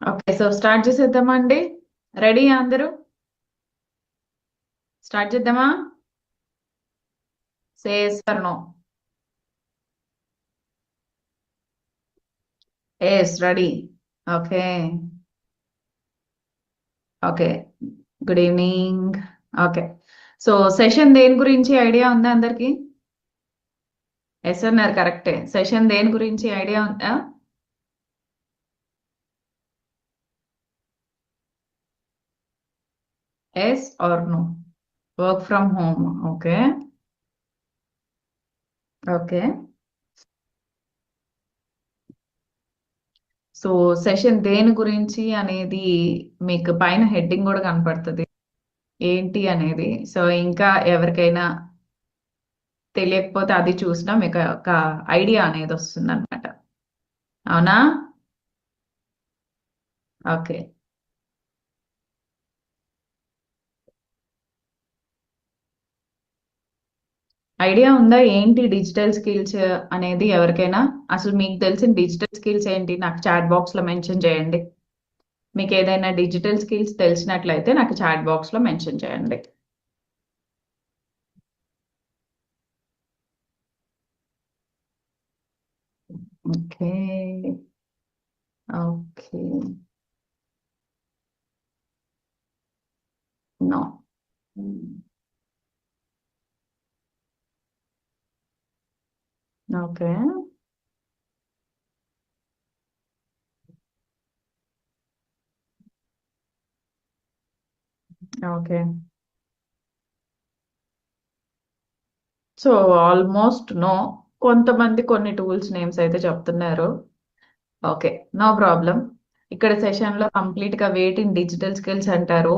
Okay. So start చేసేద్దామా అండి? Ready అందరూ? స్టార్ట్ చేద్దామా? Say yes or no. Yes ready. Okay. Okay. Good evening. Okay. So session దేని గురించి ఐడియా ఉందా అందరికి? ఎస్ అన్నారు కరెక్టే. సెషన్ దేని గురించి ఐడియా ఉందా? Yes or no? Work from home. Okay. Okay. So session దేని గురించి అనేది మీకు పైన హెడ్డింగ్ కూడా కనపడుతుంది ఏంటి అనేది. సో ఇంకా ఎవరికైనా తెలియకపోతే అది చూసినా మీకు ఒక ఐడియా అనేది వస్తుంది అనమాట. అవునా? ఓకే. ఐడియా ఉందా ఏంటి డిజిటల్ స్కిల్స్ అనేది ఎవరికైనా? అసలు మీకు తెలిసిన డిజిటల్ స్కిల్స్ ఏంటి నాకు చాట్ బాక్స్ లో మెన్షన్ చేయండి. మీకు ఏదైనా డిజిటల్ స్కిల్స్ తెలిసినట్లయితే నాకు చాట్ బాక్స్ లో మెన్షన్ చేయండి. Okay. Okay. No. Okay. Okay. So almost no. కొంతమంది కొన్ని టూల్స్ నేమ్స్ అయితే చెప్తున్నారు. ఓకే. No problem. ఇక్కడ సెషన్‌లో కంప్లీట్‌గా వేటిని డిజిటల్ స్కిల్స్ అంటారు,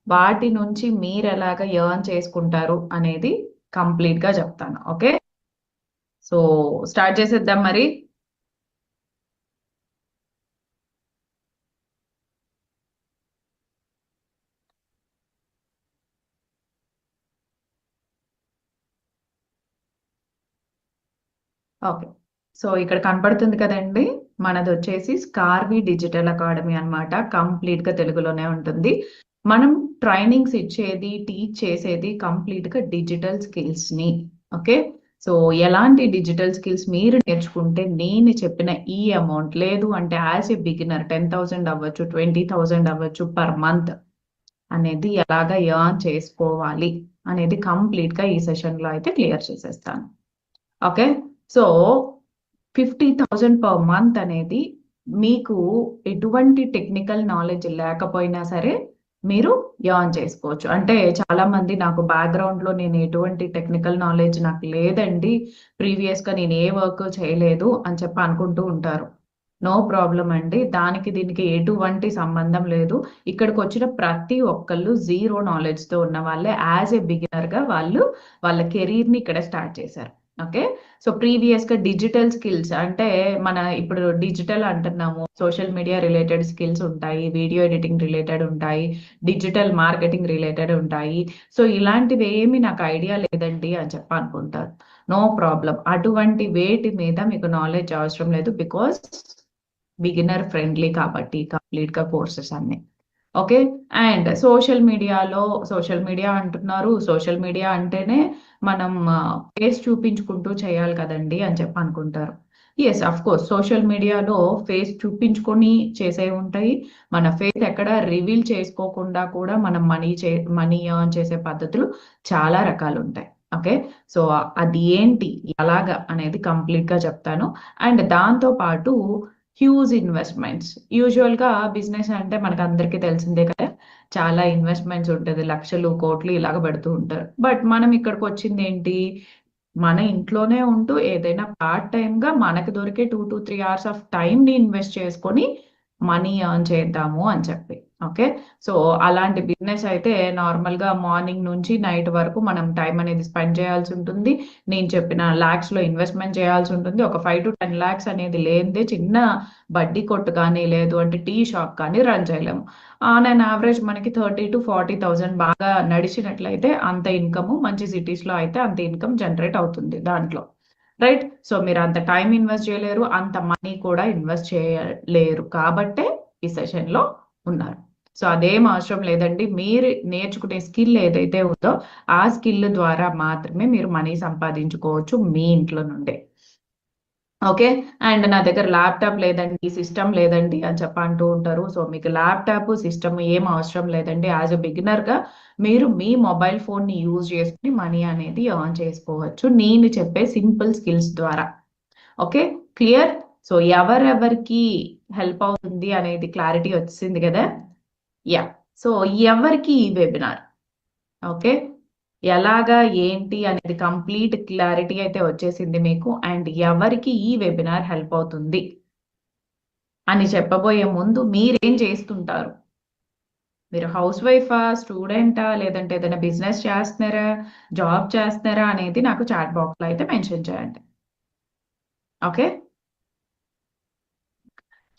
వాటి నుంచి మీరెలాగా ఎర్న్ చేసుకుంటారు అనేది కంప్లీట్‌గా చెప్తాను. ఓకే. సో స్టార్ట్ చేసేద్దాం మరి. ఓకే. సో ఇక్కడ కనపడుతుంది కదండీ! మనదొచ్చేసి స్కార్వి డిజిటల్ అకాడమీ అన్నమాట. కంప్లీట్‌గా తెలుగులోనే ఉంటుంది. మనం ట్రైనింగ్స్ ఇచ్చేది, టీచ్ చేసేది కంప్లీట్‌గా డిజిటల్ స్కిల్స్‌ని. ఓకే. సో ఎలాంటి డిజిటల్ స్కిల్స్ మీరు నేర్చుకుంటే నేను చెప్పిన ఈ అమౌంట్ లేదు అంటే యాస్ ఎ బిగినర్ 10,000 అవ్వచ్చు, 20,000 అవ్వచ్చు పర్ మంత్ అనేది ఎలాగా ఎర్న్ చేసుకోవాలి అనేది కంప్లీట్‌గా ఈ సెషన్‌లో అయితే క్లియర్ చేసేస్తాను. ఓకే. సో 50,000 పర్ మంత్ అనేది మీకు ఎటువంటి టెక్నికల్ నాలెడ్జ్ లేకపోయినా సరే మీరు ఎర్న్ చేసుకోవచ్చు. అంటే చాలా మంది నాకు బ్యాక్‌గ్రౌండ్‌లో నేను ఎటువంటి టెక్నికల్ నాలెడ్జ్ నాకు లేదండి. ప్రీవియస్‌గా నేను ఏ వర్క్ చేయలేదు అని చెప్పి అనుకుంటూ ఉంటారు. నో ప్రాబ్లమ్ అండి. దానికి దీనికి ఎటువంటి సంబంధం లేదు. ఇక్కడికొచ్చిన ప్రతి ఒక్కళ్ళు జీరో నాలెడ్జ్‌తో ఉన్న వాళ్ళే యాస్ ఎ బిగినర్‌గా వాళ్ళు వాళ్ళ కెరీర్‌ని ఇక్కడ స్టార్ట్ చేశారు. ఓకే. సో ప్రీవియస్‌గా డిజిటల్ స్కిల్స్ అంటే మన ఇప్పుడు డిజిటల్ అంటున్నాము. సోషల్ మీడియా రిలేటెడ్ స్కిల్స్ ఉంటాయి. వీడియో ఎడిటింగ్ రిలేటెడ్ ఉంటాయి. డిజిటల్ మార్కెటింగ్ రిలేటెడ్ ఉంటాయి. సో ఇలాంటివేమి నాకు ఐడియా లేదండి అని చెప్పి అనుకుంటారు. No problem. అటువంటి వేటి మీద మీకు నాలెడ్జ్ అవసరం లేదు. బికాజ్ బిగినర్ ఫ్రెండ్లీ కాబట్టి కంప్లీట్‌గా కోర్సెస్ అన్నీ. ఓకే. అండ్ సోషల్ మీడియా అంటున్నారు. సోషల్ మీడియా అంటేనే మనం ఫేస్ చూపించుకుంటూ చేయాలి కదండీ! అని చెప్పి అనుకుంటారు. యెస్. ఆఫ్‌కోర్స్ సోషల్ మీడియాలో ఫేస్ చూపించుకొని చేసేవి ఉంటాయి. మన ఫేస్ ఎక్కడ రివీల్ చేసుకోకుండా కూడా మనం మనీ ఎర్న్ చేసే పద్ధతులు చాలా రకాలుంటాయి. ఓకే. సో అది ఏంటి? ఎలాగా? అనేది కంప్లీట్‌గా చెప్తాను. అండ్ దాంతో పాటు హ్యూజ్ ఇన్వెస్ట్‌మెంట్స్. యూజువల్‌గా బిజినెస్ అంటే మనకందరికీ తెలిసిందే కదా! చాలా ఇన్వెస్ట్‌మెంట్స్ ఉంటది. లక్షలు, కోట్లు ఇలాగ పెడుతూ ఉంటారు. బట్ మనం ఇక్కడికొచ్చిందేంటి? మన ఇంట్లోనే ఉంటూ ఏదైనా పార్ట్ టైమ్‌గా మనకు దొరికే 2-3 అవర్స్ ఆఫ్ టైమ్‌ని ఇన్వెస్ట్ చేసుకొని మనీ ఎర్న్ చేద్దాము అని చెప్పి. ఓకే. సో అలాంటి బిజినెస్ అయితే నార్మల్‌గా మార్నింగ్ నుంచి నైట్ వరకు మనం టైమ్ అనేది స్పెండ్ చేయాల్సి ఉంటుంది. నేను చెప్పిన లాక్స్‌లో ఇన్వెస్ట్‌మెంట్ చేయాల్సి ఉంటుంది. ఒక 5-10 లాక్స్ అనేది లేనిదే చిన్న బడ్డీ కొట్టు కానీ, లేదు అంటే టీ షాప్ కానీ రన్ చేయలేము. ఆన్ అన్ యావరేజ్ మనకి 30,000-40,000 బాగా నడిచినట్లయితే అంత ఇన్‌కమ్ మంచి సిటీస్‌లో అయితే అంత ఇన్‌కమ్ జనరేట్ అవుతుంది దాంట్లో. రైట్. సో మీరు అంత టైమ్ ఇన్వెస్ట్ చేయలేరు. అంత మనీ కూడా ఇన్వెస్ట్ చేయలేరు. కాబట్టే ఈ సెషన్లో ఉన్నారు. సో అదేం అవసరం లేదండి. మీరు నేర్చుకునే స్కిల్ ఏదైతే ఉందో ఆ స్కిల్ ద్వారా మాత్రమే మీరు మనీ సంపాదించుకోవచ్చు మీ ఇంట్లో నుండే. ఓకే. అండ్ నా దగ్గర ల్యాప్టాప్ లేదండి, సిస్టమ్ లేదండి అని అంటూ ఉంటారు. సో మీకు ల్యాప్టాప్, సిస్టమ్ ఏం అవసరం లేదండి. యాజ్ ఎ బిగినర్గా మీరు మీ మొబైల్ ఫోన్ని యూజ్ చేసుకుని మనీ అనేది ఎర్న్ చేసుకోవచ్చు నేను చెప్పే సింపుల్ స్కిల్స్ ద్వారా. Okay, clear? సో ఎవరెవరికి హెల్ప్ అవుతుంది అనేది క్లారిటీ వచ్చింది కదా. యా. సో ఎవరికి ఈ వెబినార్, ఓకే, ఎలాగా ఏంటి అనేది కంప్లీట్ క్లారిటీ అయితే వచ్చేసింది మీకు. అండ్ ఎవరికి ఈ వెబినార్ హెల్ప్ అవుతుంది అని చెప్పబోయే ముందు మీరేం చేస్తుంటారు? మీరు హౌస్ వైఫా, స్టూడెంటా, లేదంటే ఏదైనా బిజినెస్ చేస్తున్నారా, జాబ్ చేస్తున్నారా అనేది నాకు చాట్ బాక్స్లో అయితే మెన్షన్ చేయండి. ఓకే,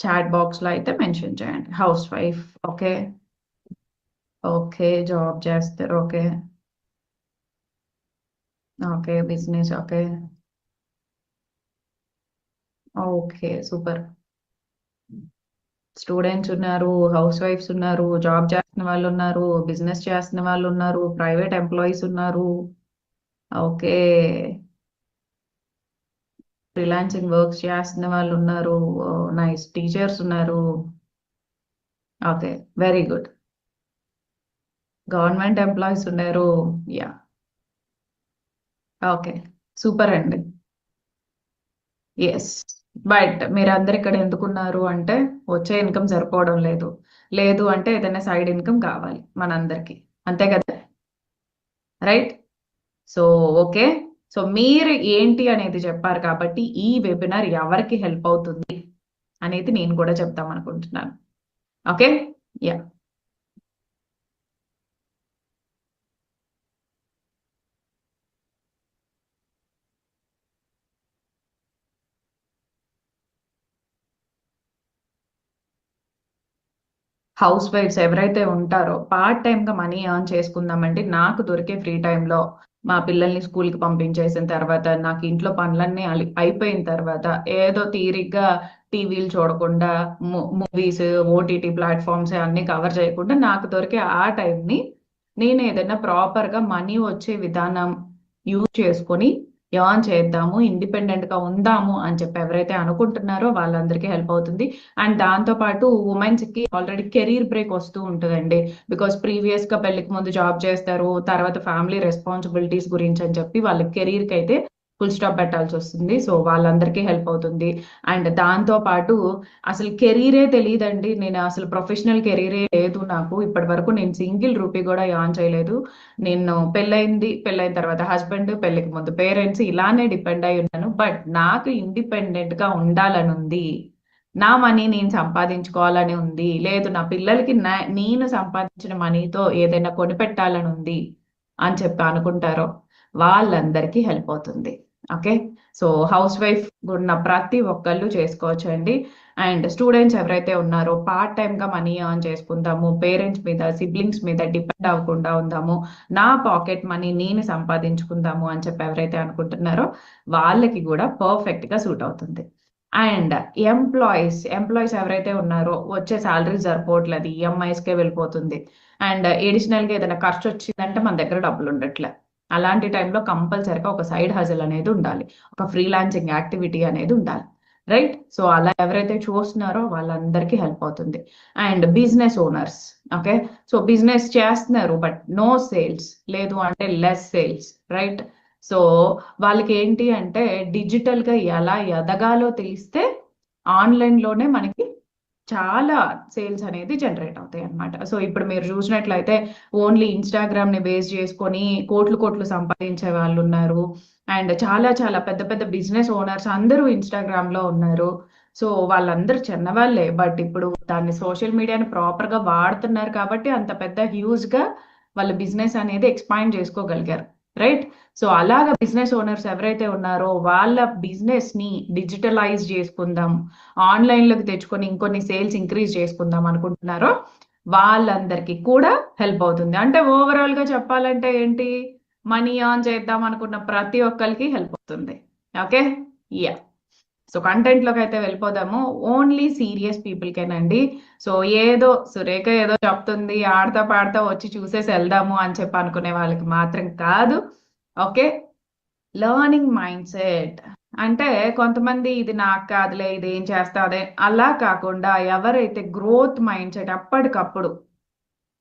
చాట్ బాక్స్లో అయితే మెన్షన్ చేయండి. Housewife, okay, okay, job చేస్తారు, okay, okay, business, okay, okay, super. Students ఉన్నారు, హౌస్ వైఫ్స్ ఉన్నారు, జాబ్ చేస్తున్న వాళ్ళు ఉన్నారు, బిజినెస్ చేస్తున్న వాళ్ళు ఉన్నారు, ప్రైవేట్ ఎంప్లాయీస్ ఉన్నారు, ఓకే, ఫ్రీలాన్సింగ్ వర్క్స్ చేస్తున్న వాళ్ళు ఉన్నారు, నైస్, టీచర్స్ ఉన్నారు, okay, very good, government employees ఉన్నారు, యా, ఓకే, సూపర్ అండి. ఎస్, బట్ మీరందరు ఇక్కడ ఎందుకున్నారు అంటే వచ్చే ఇన్కమ్ సరిపోవడం లేదు, లేదు అంటే ఏదైనా సైడ్ ఇన్కమ్ కావాలి మనందరికి, అంతే కదా, రైట్? సో ఓకే, సో మీరు ఏంటి అనేది చెప్పారు కాబట్టి ఈ వెబినార్ ఎవరికి హెల్ప్ అవుతుంది అనేది నేను కూడా చెప్తాం అనుకుంటున్నాను. Okay, yeah. హౌస్ వైఫ్స్ ఎవరైతే ఉంటారో పార్ట్ టైం గా మనీ ఎర్న్ చేసుకుందామంటే నాకు దొరికే ఫ్రీ టైంలో మా పిల్లల్ని స్కూల్ కి పంపించేసిన తర్వాత నాకు ఇంట్లో పనులన్నీ అయిపోయిన తర్వాత ఏదో తీరిగ్గా టీవీలు చూడకుండా మూవీస్, ఓటీటీ ప్లాట్ఫామ్స్ అన్ని కవర్ చేయకుండా నాకు దొరికే ఆ టైంని నేను ఏదైనా ప్రాపర్ గా మనీ వచ్చే విధానం యూజ్ చేసుకొని ఎర్న్ చేద్దాము, ఇండిపెండెంట్ గా ఉందాము అని చెప్పి ఎవరైతే అనుకుంటున్నారో వాళ్ళందరికీ హెల్ప్ అవుతుంది. అండ్ దాంతో పాటు ఉమెన్స్ కి ఆల్రెడీ కెరీర్ బ్రేక్ వస్తూ ఉంటుందండి. బికాస్ ప్రీవియస్ గా పెళ్లికి ముందు జాబ్ చేస్తారు, తర్వాత ఫ్యామిలీ రెస్పాన్సిబిలిటీస్ గురించి అని చెప్పి వాళ్ళ కెరీర్ కి అయితే ఫుల్ స్టాప్ పెట్టాల్సి వస్తుంది. సో వాళ్ళందరికీ హెల్ప్ అవుతుంది. అండ్ దాంతో పాటు అసలు కెరీరే తెలియదండి, నేను అసలు ప్రొఫెషనల్ కెరీరే లేదు నాకు ఇప్పటి వరకు, నేను సింగిల్ రూపీ కూడా యాన్ చేయలేదు. నేను పెళ్ళైన తర్వాత హస్బెండ్, పెళ్లికి ముందు పేరెంట్స్, ఇలానే డిపెండ్ అయి ఉన్నాను. బట్ నాకు ఇండిపెండెంట్ గా ఉండాలని ఉంది, నా మనీ నేను సంపాదించుకోవాలని ఉంది, లేదు నా పిల్లలకి నేను సంపాదించిన మనీతో ఏదైనా కొనిపెట్టాలని ఉంది అని చెప్పి అనుకుంటారో వాళ్ళందరికీ హెల్ప్ అవుతుంది. ఓకే, సో హౌస్ వైఫ్ ఉన్న ప్రతి ఒక్కళ్ళు చేసుకోవచ్చు అండి. అండ్ స్టూడెంట్స్ ఎవరైతే ఉన్నారో పార్ట్ టైం గా మనీ ఎర్న్ చేసుకుందాము, పేరెంట్స్ మీద, సిబ్లింగ్స్ మీద డిపెండ్ అవ్వకుండా ఉందాము, నా పాకెట్ మనీ నేను సంపాదించుకుందాము అని చెప్పి ఎవరైతే అనుకుంటున్నారో వాళ్ళకి కూడా పర్ఫెక్ట్ గా సూట్ అవుతుంది. అండ్ ఎంప్లాయీస్ ఎవరైతే ఉన్నారో వచ్చే శాలరీ సరిపోవట్లేదు, ఈఎంఐస్కే వెళ్ళిపోతుంది, అండ్ ఎడిషనల్ గా ఏదైనా ఖర్చు వచ్చిందంటే మన దగ్గర డబ్బులు ఉండట్లే. అలాంటి టైంలో కంపల్సరిగా ఒక సైడ్ హజిల్ అనేది ఉండాలి, ఒక ఫ్రీలాన్సింగ్ యాక్టివిటీ అనేది ఉండాలి, రైట్? సో అలా ఎవరైతే చూస్తున్నారో వాళ్ళందరికీ హెల్ప్ అవుతుంది. And business owners, okay, so business చేస్తున్నారు బట్ నో సేల్స్, లేదు అంటే లెస్ సేల్స్, రైట్? సో వాళ్ళకి ఏంటి అంటే డిజిటల్ గా ఎలా ఎదగాలో తెలిస్తే ఆన్లైన్ లోనే మనకి చాలా సేల్స్ అనేది జనరేట్ అవుతాయి అనమాట. సో ఇప్పుడు మీరు చూసినట్లయితే ఓన్లీ ఇన్స్టాగ్రామ్ ని బేస్ చేసుకొని కోట్లు కోట్లు సంపాదించే వాళ్ళు ఉన్నారు. అండ్ చాలా చాలా పెద్ద పెద్ద బిజినెస్ ఓనర్స్ అందరూ ఇన్స్టాగ్రామ్ లో ఉన్నారు. సో వాళ్ళందరూ చిన్నవాళ్ళే, బట్ ఇప్పుడు దాన్ని సోషల్ మీడియాని ప్రాపర్ గా వాడుతున్నారు కాబట్టి అంత పెద్ద హ్యూజ్ గా వాళ్ళ బిజినెస్ అనేది ఎక్స్పాండ్ చేసుకోగలిగారు, రైట్? సో అలాగా బిజినెస్ ఓనర్స్ ఎవరైతే ఉన్నారో వాళ్ళ బిజినెస్ ని డిజిటలైజ్ చేసుకుందాం, ఆన్లైన్ లోకి తెచ్చుకొని ఇంకొన్ని సేల్స్ ఇంక్రీజ్ చేసుకుందాం అనుకుంటున్నారో వాళ్ళందరికీ కూడా హెల్ప్ అవుతుంది. అంటే ఓవరాల్ గా చెప్పాలంటే ఏంటి, మనీ ఆన్ చేద్దాం అనుకున్న ప్రతి ఒక్కరికి హెల్ప్ అవుతుంది. Okay, yeah. సో కంటెంట్ లోకి అయితే వెళ్ళిపోదాము. ఓన్లీ సీరియస్ పీపుల్ కేనండి. సో ఏదో సురేఖ ఏదో చెప్తుంది, ఆడతా పాడతా వచ్చి చూసేసి వెళ్దాము అని చెప్పి అనుకునే వాళ్ళకి మాత్రం కాదు. ఓకే, లెర్నింగ్ మైండ్ సెట్ అంటే కొంతమంది ఇది నాకు కాదులే, ఇది ఏం చేస్తా అదే, అలా కాకుండా ఎవరైతే గ్రోత్ మైండ్ సెట్ అప్పటికప్పుడు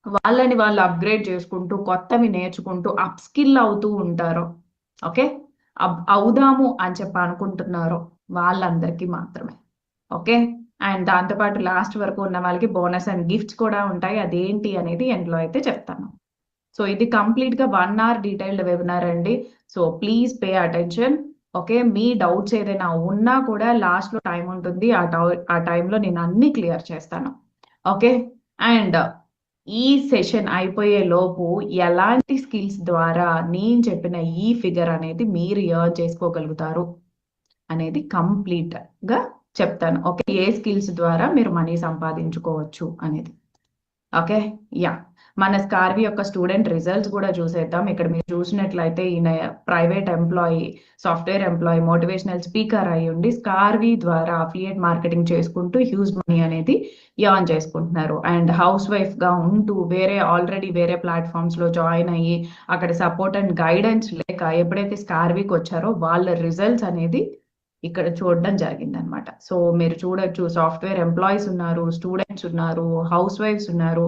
వాళ్ళని వాళ్ళు అప్గ్రేడ్ చేసుకుంటూ కొత్తవి నేర్చుకుంటూ అప్ స్కిల్ అవుతూ ఉంటారో, ఓకే, అవుదాము అని చెప్పి అనుకుంటున్నారో వాళ్ళందరికీ మాత్రమే. ఓకే, అండ్ దాంతోపాటు లాస్ట్ వరకు ఉన్న వాళ్ళకి బోనస్ అండ్ గిఫ్ట్స్ కూడా ఉంటాయి. అదేంటి అనేది ఎండ్లో అయితే చెప్తాను. సో ఇది కంప్లీట్ గా 1 అవర్ డీటెయిల్డ్ వెబినార్ అండి. So please pay attention. Okay, me doubts ఏదైనా ఉన్నా కూడా లాస్ట్ లో టైం ఉంటుంది. ఆ టైంలో నేను అన్ని క్లియర్ చేస్తాను. ఓకే, అండ్ ఈ సెషన్ అయిపోయే లోపు ఎలాంటి స్కిల్స్ ద్వారా నేను చెప్పిన ఈ ఫిగర్ అనేది మీరు ఎర్న్ చేసుకోగలుగుతారు అనేది కంప్లీట్ గా చెప్తాను. ఓకే, ఏ స్కిల్స్ ద్వారా మీరు మనీ సంపాదించుకోవచ్చు అనేది. ఓకే, యా, మన స్కార్వి యొక్క స్టూడెంట్ రిజల్ట్స్ కూడా చూసేద్దాం. ఇక్కడ మీరు చూసినట్లయితే ఈయన private employee, software employee, motivational speaker అయి ఉండి స్కార్వి ద్వారా అఫిలియేట్ మార్కెటింగ్ చేసుకుంటూ హ్యూజ్ మనీ అనేది ఎర్న్ చేసుకుంటున్నారు. అండ్ హౌస్ వైఫ్ గా ఉంటూ ఆల్రెడీ వేరే ప్లాట్ఫామ్స్ లో జాయిన్ అయ్యి అక్కడ సపోర్ట్ అండ్ గైడెన్స్ లేక ఎప్పుడైతే స్కార్వికి వచ్చారో వాళ్ళ రిజల్ట్స్ అనేది ఇక్కడ చూడడం జరిగింది అనమాట. సో మీరు చూడొచ్చు, సాఫ్ట్వేర్ ఎంప్లాయీస్ ఉన్నారు, స్టూడెంట్స్ ఉన్నారు, హౌస్ వైఫ్స్ ఉన్నారు.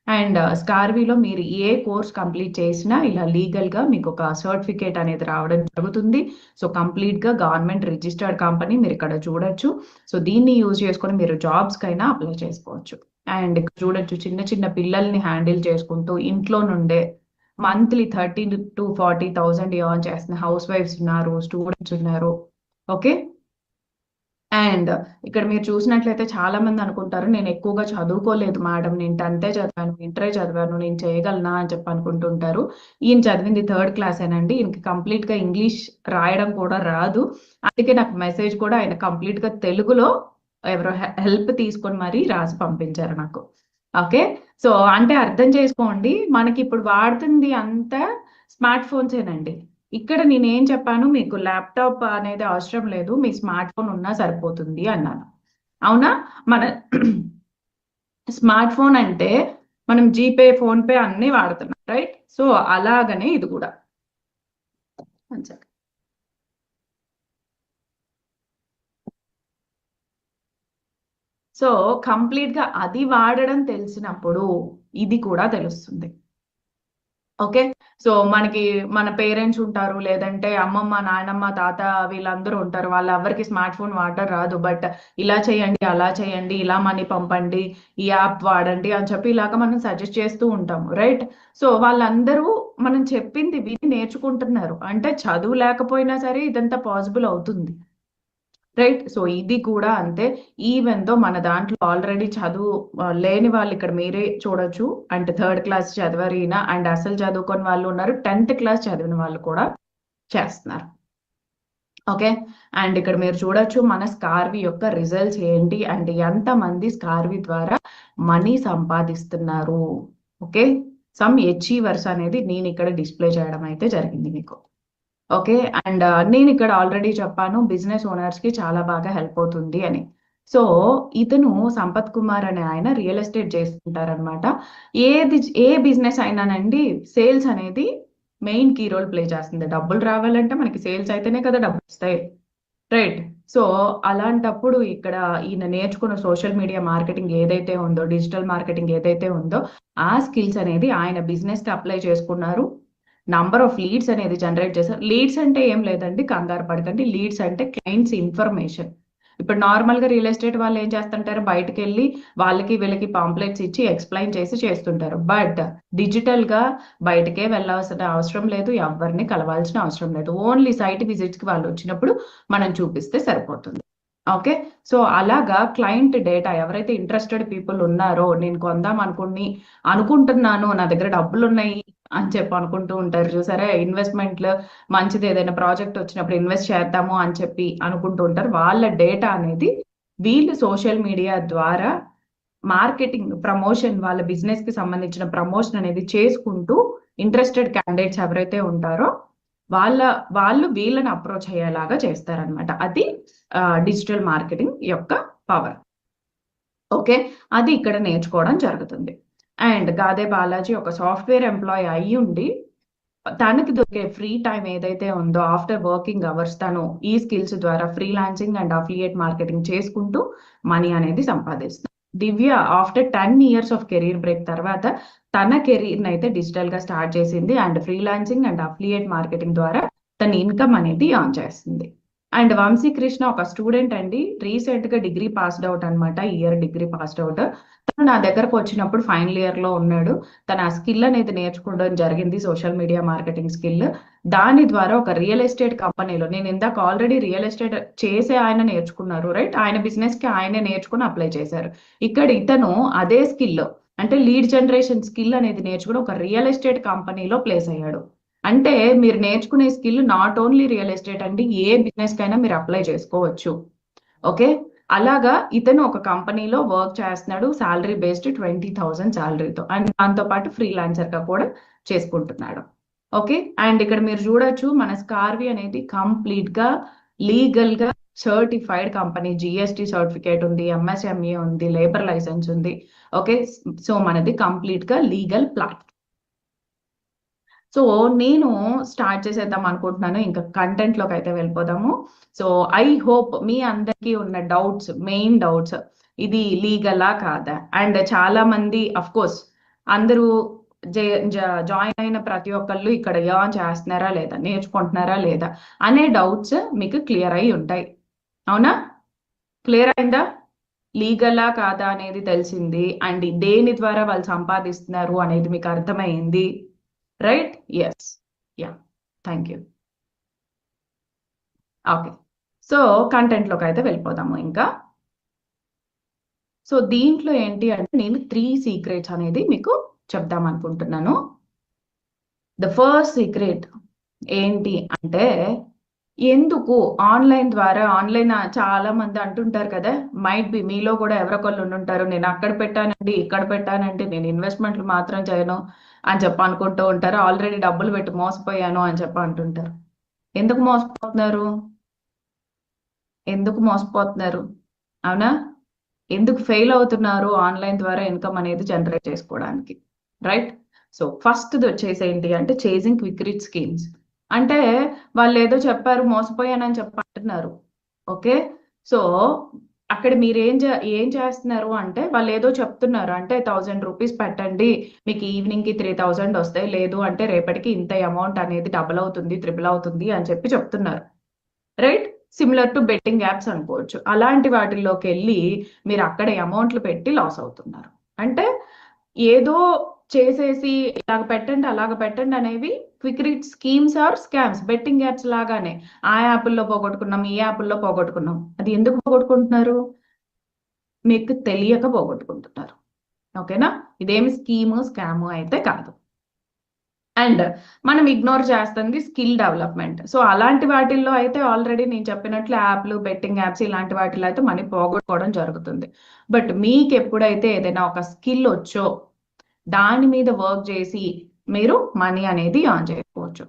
అండ్ స్కార్వీలో మీరు ఏ కోర్స్ కంప్లీట్ చేసినా ఇలా లీగల్ గా మీకు ఒక సర్టిఫికేట్ అనేది రావడం జరుగుతుంది. సో కంప్లీట్ గా గవర్నమెంట్ రిజిస్టర్డ్ కంపెనీ మీరు ఇక్కడ చూడొచ్చు. సో దీన్ని యూజ్ చేసుకొని మీరు జాబ్స్ కైనా అప్లై చేసుకోవచ్చు. అండ్ ఇక్కడ చూడొచ్చు, చిన్న చిన్న పిల్లల్ని హ్యాండిల్ చేసుకుంటూ ఇంట్లో నుండే మంత్లీ 30,000 to 40,000 ఎర్న్ చేస్తున్న హౌస్ వైఫ్స్ ఉన్నారు, స్టూడెంట్స్ ఉన్నారు. ఓకే, అండ్ ఇక్కడ మీరు చూసినట్లయితే చాలా మంది అనుకుంటారు నేను ఎక్కువగా చదువుకోలేదు మేడం, నేను 10th చదివాను, ఇంటరే చదివాను, నేను చేయగలనా అని చెప్పి అనుకుంటుంటారు. ఈయన చదివింది 3rd క్లాసేనండి. ఈయనకి కంప్లీట్ గా ఇంగ్లీష్ రాయడం కూడా రాదు. అందుకే నాకు మెసేజ్ కూడా ఆయన కంప్లీట్ గా తెలుగులో ఎవరో హెల్ప్ తీసుకొని మరీ రాసి పంపించారు నాకు. ఓకే, సో అంటే అర్థం చేసుకోండి, మనకి ఇప్పుడు వాడుతుంది అంతా స్మార్ట్ ఫోన్సేనండి. ఇక్కడ నేనేం చెప్పాను, మీకు ల్యాప్టాప్ అనేది అవసరం లేదు, మీ స్మార్ట్ ఫోన్ ఉన్నా సరిపోతుంది అన్నాను. అవునా? మన స్మార్ట్ ఫోన్ అంటే మనం జీపే, ఫోన్ పే అన్ని వాడుతున్నాం, రైట్? సో అలాగనే ఇది కూడా. సో కంప్లీట్ గా అది వాడడం తెలిసినప్పుడు ఇది కూడా తెలుస్తుంది. ఓకే, సో మనకి మన పేరెంట్స్ ఉంటారు, లేదంటే అమ్మమ్మ, నాయనమ్మ, తాత వీళ్ళందరూ ఉంటారు, వాళ్ళు ఎవరికి స్మార్ట్ ఫోన్ వాడడం రాదు. బట్ ఇలా చేయండి, అలా చేయండి, ఇలా మనీ పంపండి, ఈ యాప్ వాడండి అని చెప్పి ఇలాగ మనం సజెస్ట్ చేస్తూ ఉంటాము, రైట్? సో వాళ్ళందరూ మనం చెప్పింది విని నేర్చుకుంటున్నారు. అంటే చదువు లేకపోయినా సరే ఇదంతా పాసిబుల్ అవుతుంది, రైట్? సో ఇది కూడా అంతే. ఈవెన్ తో మన దాంట్లో ఆల్రెడీ చదువు లేని వాళ్ళు ఇక్కడ మీరే చూడొచ్చు. అంటే 3rd క్లాస్ చదివారు ఈయన, అండ్ అసలు చదువుకొని వాళ్ళు ఉన్నారు, 10th క్లాస్ చదివిన వాళ్ళు కూడా చేస్తున్నారు. ఓకే, అండ్ ఇక్కడ మీరు చూడొచ్చు మన స్కార్వి యొక్క రిజల్ట్స్ ఏంటి, అండ్ ఎంత మంది స్కార్వి ద్వారా మనీ సంపాదిస్తున్నారు. ఓకే, సమ్ అచీవర్స్ అనేది నేను ఇక్కడ డిస్ప్లే చేయడం అయితే జరిగింది మీకు. ఓకే, అండ్ నేను ఇక్కడ ఆల్రెడీ చెప్పాను బిజినెస్ ఓనర్స్ కి చాలా బాగా హెల్ప్ అవుతుంది అని. సో ఇతను సంపత్ కుమార్ అనే ఆయన రియల్ ఎస్టేట్ చేస్తుంటారనమాట. ఏ బిజినెస్ అయినానండి, సేల్స్ అనేది మెయిన్ కీ రోల్ ప్లే చేస్తుంది. డబ్బులు రావాలంటే మనకి సేల్స్ అయితేనే కదా డబ్బులు వస్తాయి, రైట్? సో అలాంటప్పుడు ఇక్కడ ఈయన నేర్చుకున్న సోషల్ మీడియా మార్కెటింగ్ ఏదైతే ఉందో, డిజిటల్ మార్కెటింగ్ ఏదైతే ఉందో, ఆ స్కిల్స్ అనేది ఆయన బిజినెస్ కి అప్లై చేసుకున్నారు. నంబర్ ఆఫ్ లీడ్స్ అనేది జనరేట్ చేశారు. లీడ్స్ అంటే ఏం లేదండి, కంగారు పడకండి. లీడ్స్ అంటే క్లయింట్స్ ఇన్ఫర్మేషన్. ఇప్పుడు నార్మల్ గా రియల్ ఎస్టేట్ వాళ్ళు ఏం చేస్తుంటారు, బయటకు వెళ్ళి వాళ్ళకి వీళ్ళకి పాంప్లెట్స్ ఇచ్చి ఎక్స్ప్లెయిన్ చేసి చేస్తుంటారు. బట్ డిజిటల్ గా బయటకే వెళ్ళాల్సిన అవసరం లేదు, ఎవరిని కలవాల్సిన అవసరం లేదు. ఓన్లీ సైట్ విజిట్స్ కి వాళ్ళు వచ్చినప్పుడు మనం చూపిస్తే సరిపోతుంది. ఓకే, సో అలాగా క్లయింట్ డేటా ఎవరైతే ఇంట్రెస్టెడ్ పీపుల్ ఉన్నారో, నేను కొందాం అనుకుంటున్నాను, నా దగ్గర డబ్బులు ఉన్నాయి అని చెప్పి అనుకుంటూ ఉంటారు చూసారా, ఇన్వెస్ట్మెంట్లు మంచిది, ఏదైనా ప్రాజెక్ట్ వచ్చినప్పుడు ఇన్వెస్ట్ చేద్దాము అని చెప్పి అనుకుంటూ ఉంటారు. వాళ్ళ డేటా అనేది వీళ్ళు సోషల్ మీడియా ద్వారా మార్కెటింగ్ ప్రమోషన్, వాళ్ళ బిజినెస్ కి సంబంధించిన ప్రమోషన్ అనేది చేసుకుంటూ ఇంట్రెస్టెడ్ క్యాండిడేట్స్ ఎవరైతే ఉంటారో వాళ్ళు వీళ్ళని అప్రోచ్ అయ్యేలాగా చేస్తారనమాట. అది డిజిటల్ మార్కెటింగ్ యొక్క పవర్. ఓకే, అది ఇక్కడ నేర్చుకోవడం జరుగుతుంది. అండ్ గాదే బాలాజీ ఒక సాఫ్ట్వేర్ ఎంప్లాయీ అయ్యి ఉండి తనకి దొరికే ఫ్రీ టైం ఏదైతే ఉందో ఆఫ్టర్ వర్కింగ్ అవర్స్ తను ఈ స్కిల్స్ ద్వారా ఫ్రీలాన్సింగ్ అండ్ అఫిలియేట్ మార్కెటింగ్ చేసుకుంటూ మనీ అనేది సంపాదిస్తుంది. Divya after 10 years of career break తర్వాత తన కెరీర్ అయితే డిజిటల్ గా స్టార్ట్ చేసింది and freelancing and affiliate marketing ద్వారా తన ఇన్కమ్ అనేది ఆన్ చేస్తుంది. అండ్ వంశీ కృష్ణ ఒక స్టూడెంట్ అండి, రీసెంట్ గా డిగ్రీ పాస్డ్ అవుట్ అనమాట, ఇయర్ డిగ్రీ పాస్డ్ అవుట్. తను నా దగ్గరకు వచ్చినప్పుడు ఫైనల్ ఇయర్ లో ఉన్నాడు. తన ఆ స్కిల్ అనేది నేర్చుకోవడం జరిగింది, సోషల్ మీడియా మార్కెటింగ్ స్కిల్. దాని ద్వారా ఒక రియల్ ఎస్టేట్ కంపెనీలో, నేను ఇందాక ఆల్రెడీ రియల్ ఎస్టేట్ చేసే ఆయన నేర్చుకున్నారు రైట్, ఆయన బిజినెస్ కి ఆయనే నేర్చుకుని అప్లై చేశారు. ఇక్కడ ఇతను అదే స్కిల్ అంటే లీడ్ జనరేషన్ స్కిల్ అనేది నేర్చుకుని ఒక రియల్ ఎస్టేట్ కంపెనీలో ప్లేస్ అయ్యాడు. అంటే మీరు నేర్చుకునే skill not only real estate అండి, ఏ బిజినెస్ కైనా మీరు అప్లై చేసుకోవచ్చు. ఓకే, అలాగా ఇతను ఒక కంపెనీలో వర్క్ చేస్తున్నాడు, శాలరీ బేస్డ్ 20,000 శాలరీతో, అండ్ దాంతో పాటు ఫ్రీలాన్సర్ గా కూడా చేసుకుంటున్నాడు. ఓకే, అండ్ ఇక్కడ మీరు చూడొచ్చు మన స్కార్వి అనేది కంప్లీట్ గా లీగల్ గా సర్టిఫైడ్ కంపెనీ, జిఎస్టి సర్టిఫికేట్ ఉంది, ఎంఎస్ఎంఈ ఉంది, లేబర్ లైసెన్స్ ఉంది. ఓకే, సో మనది కంప్లీట్ గా లీగల్ ప్లాట్ఫామ్. సో నేను స్టార్ట్ చేసేద్దాం అనుకుంటున్నాను, ఇంకా కంటెంట్ లోకి అయితే వెళ్ళిపోదాము. సో ఐ హోప్ మీ అందరికీ ఉన్న డౌట్స్, మెయిన్ డౌట్స్, ఇది లీగలా కాదా, అండ్ చాలా మంది అఫ్ కోర్స్ అందరూ జాయిన్ అయిన ప్రతి ఒక్కళ్ళు ఇక్కడ ఎర్న్ చేస్తున్నారా లేదా, నేర్చుకుంటున్నారా లేదా అనే డౌట్స్ మీకు క్లియర్ అయి ఉంటాయి. అవునా, క్లియర్ అయిందా? లీగలా కాదా అనేది తెలిసింది, అండ్ దేని ద్వారా వాళ్ళు సంపాదిస్తున్నారు అనేది మీకు అర్థమైంది right? Yes, ya, thank you. Okay, so కంటెంట్లోకి అయితే వెళ్ళిపోదాము ఇంకా. సో దీంట్లో ఏంటి అంటే నేను 3 సీక్రెట్స్ అనేది మీకు చెప్దాం అనుకుంటున్నాను. ద ఫస్ట్ సీక్రెట్ ఏంటి అంటే, ఎందుకు ఆన్లైన్ ద్వారా, ఆన్లైన్ చాలా మంది అంటుంటారు కదా, మైట్ బి మీలో కూడా ఎవరొకళ్ళు ఉండుంటారు, నేను అక్కడ పెట్టానండి ఇక్కడ పెట్టానండి, నేను ఇన్వెస్ట్మెంట్లు మాత్రం చేయను అని చెప్పి అనుకుంటూ ఉంటారు, ఆల్రెడీ డబ్బులు పెట్టి మోసపోయాను అని చెప్పి అంటుంటారు. ఎందుకు మోసపోతున్నారు? ఎందుకు మోసపోతున్నారు? అవునా, ఎందుకు ఫెయిల్ అవుతున్నారు ఆన్లైన్ ద్వారా ఇన్కమ్ అనేది జనరేట్ చేసుకోవడానికి? రైట్, సో ఫస్ట్ వచ్చేసి ఏంటి అంటే చేసింగ్ క్విక్ రిచ్ స్కీమ్స్. అంటే వాళ్ళు ఏదో చెప్పారు మోసపోయానని చెప్పంటున్నారు. ఓకే, సో అక్కడ మీరు ఏం చేస్తున్నారు అంటే, వాళ్ళు ఏదో చెప్తున్నారు అంటే 1000 రూపీస్ పెట్టండి మీకు ఈవినింగ్ కి 3000 వస్తాయి, లేదు అంటే రేపటికి ఇంత అమౌంట్ అనేది డబుల్ అవుతుంది, ట్రిపుల్ అవుతుంది అని చెప్పి చెప్తున్నారు right. Similar to betting apps అనుకోవచ్చు. అలాంటి వాటిల్లోకి వెళ్ళి మీరు అక్కడ అమౌంట్లు పెట్టి లాస్ అవుతున్నారు. అంటే ఏదో చేసేసి ఇలాగ పెట్టండి అలాగ పెట్టండి అనేవి quick rich schemes or scams. Betting apps లాగానే ఆ యాప్ల్లో పోగొట్టుకున్నాం, ఈ యాప్ల్లో పోగొట్టుకున్నాం. అది ఎందుకు పోగొట్టుకుంటున్నారు? మీకు తెలియక పోగొట్టుకుంటున్నారు. ఓకేనా, ఇదేమి స్కీము స్కాము అయితే కాదు. అండ్ మనం ఇగ్నోర్ చేస్తుంది స్కిల్ డెవలప్మెంట్. సో అలాంటి వాటిల్లో అయితే ఆల్రెడీ నేను చెప్పినట్లు యాప్లు, బెట్టింగ్ యాప్స్ ఇలాంటి వాటిలో అయితే మనీ పోగొట్టుకోవడం జరుగుతుంది. బట్ మీకు ఎప్పుడైతే ఏదైనా ఒక స్కిల్ వచ్చో దాని మీద వర్క్ చేసి మీరు మనీ అనేది ఆన్ చేసుకోవచ్చు.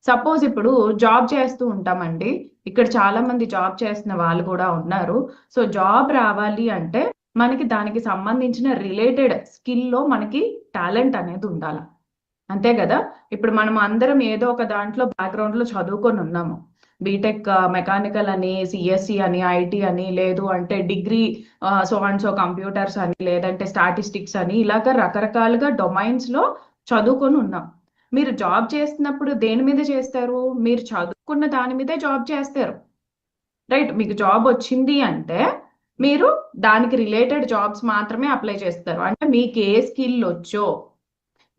సపోజ్ ఇప్పుడు జాబ్ చేస్తూ ఉంటామండి, ఇక్కడ చాలా మంది జాబ్ చేస్తున్న వాళ్ళు కూడా ఉన్నారు. సో జాబ్ రావాలి అంటే మనకి దానికి సంబంధించిన రిలేటెడ్ స్కిల్లో మనకి టాలెంట్ అనేది ఉండాలి, అంతే కదా. ఇప్పుడు మనం అందరం ఏదో ఒక దాంట్లో బ్యాక్గ్రౌండ్ లో చదువుకొని ఉన్నాము, బీటెక్ మెకానికల్ అని, సిఎస్సి అని, ఐటీ అని, లేదు అంటే degree so and so computers అని, లేదంటే స్టాటిస్టిక్స్ అని, ఇలాగ రకరకాలుగా డొమైన్స్ లో చదువుకొని ఉన్నాం. మీరు జాబ్ చేస్తున్నప్పుడు దేని మీద చేస్తారు? మీరు చదువుకున్న దాని మీదే జాబ్ చేస్తారు రైట్. మీకు జాబ్ వచ్చింది అంటే మీరు దానికి రిలేటెడ్ జాబ్స్ మాత్రమే అప్లై చేస్తారు. అంటే మీకు ఏ స్కిల్ వచ్చో,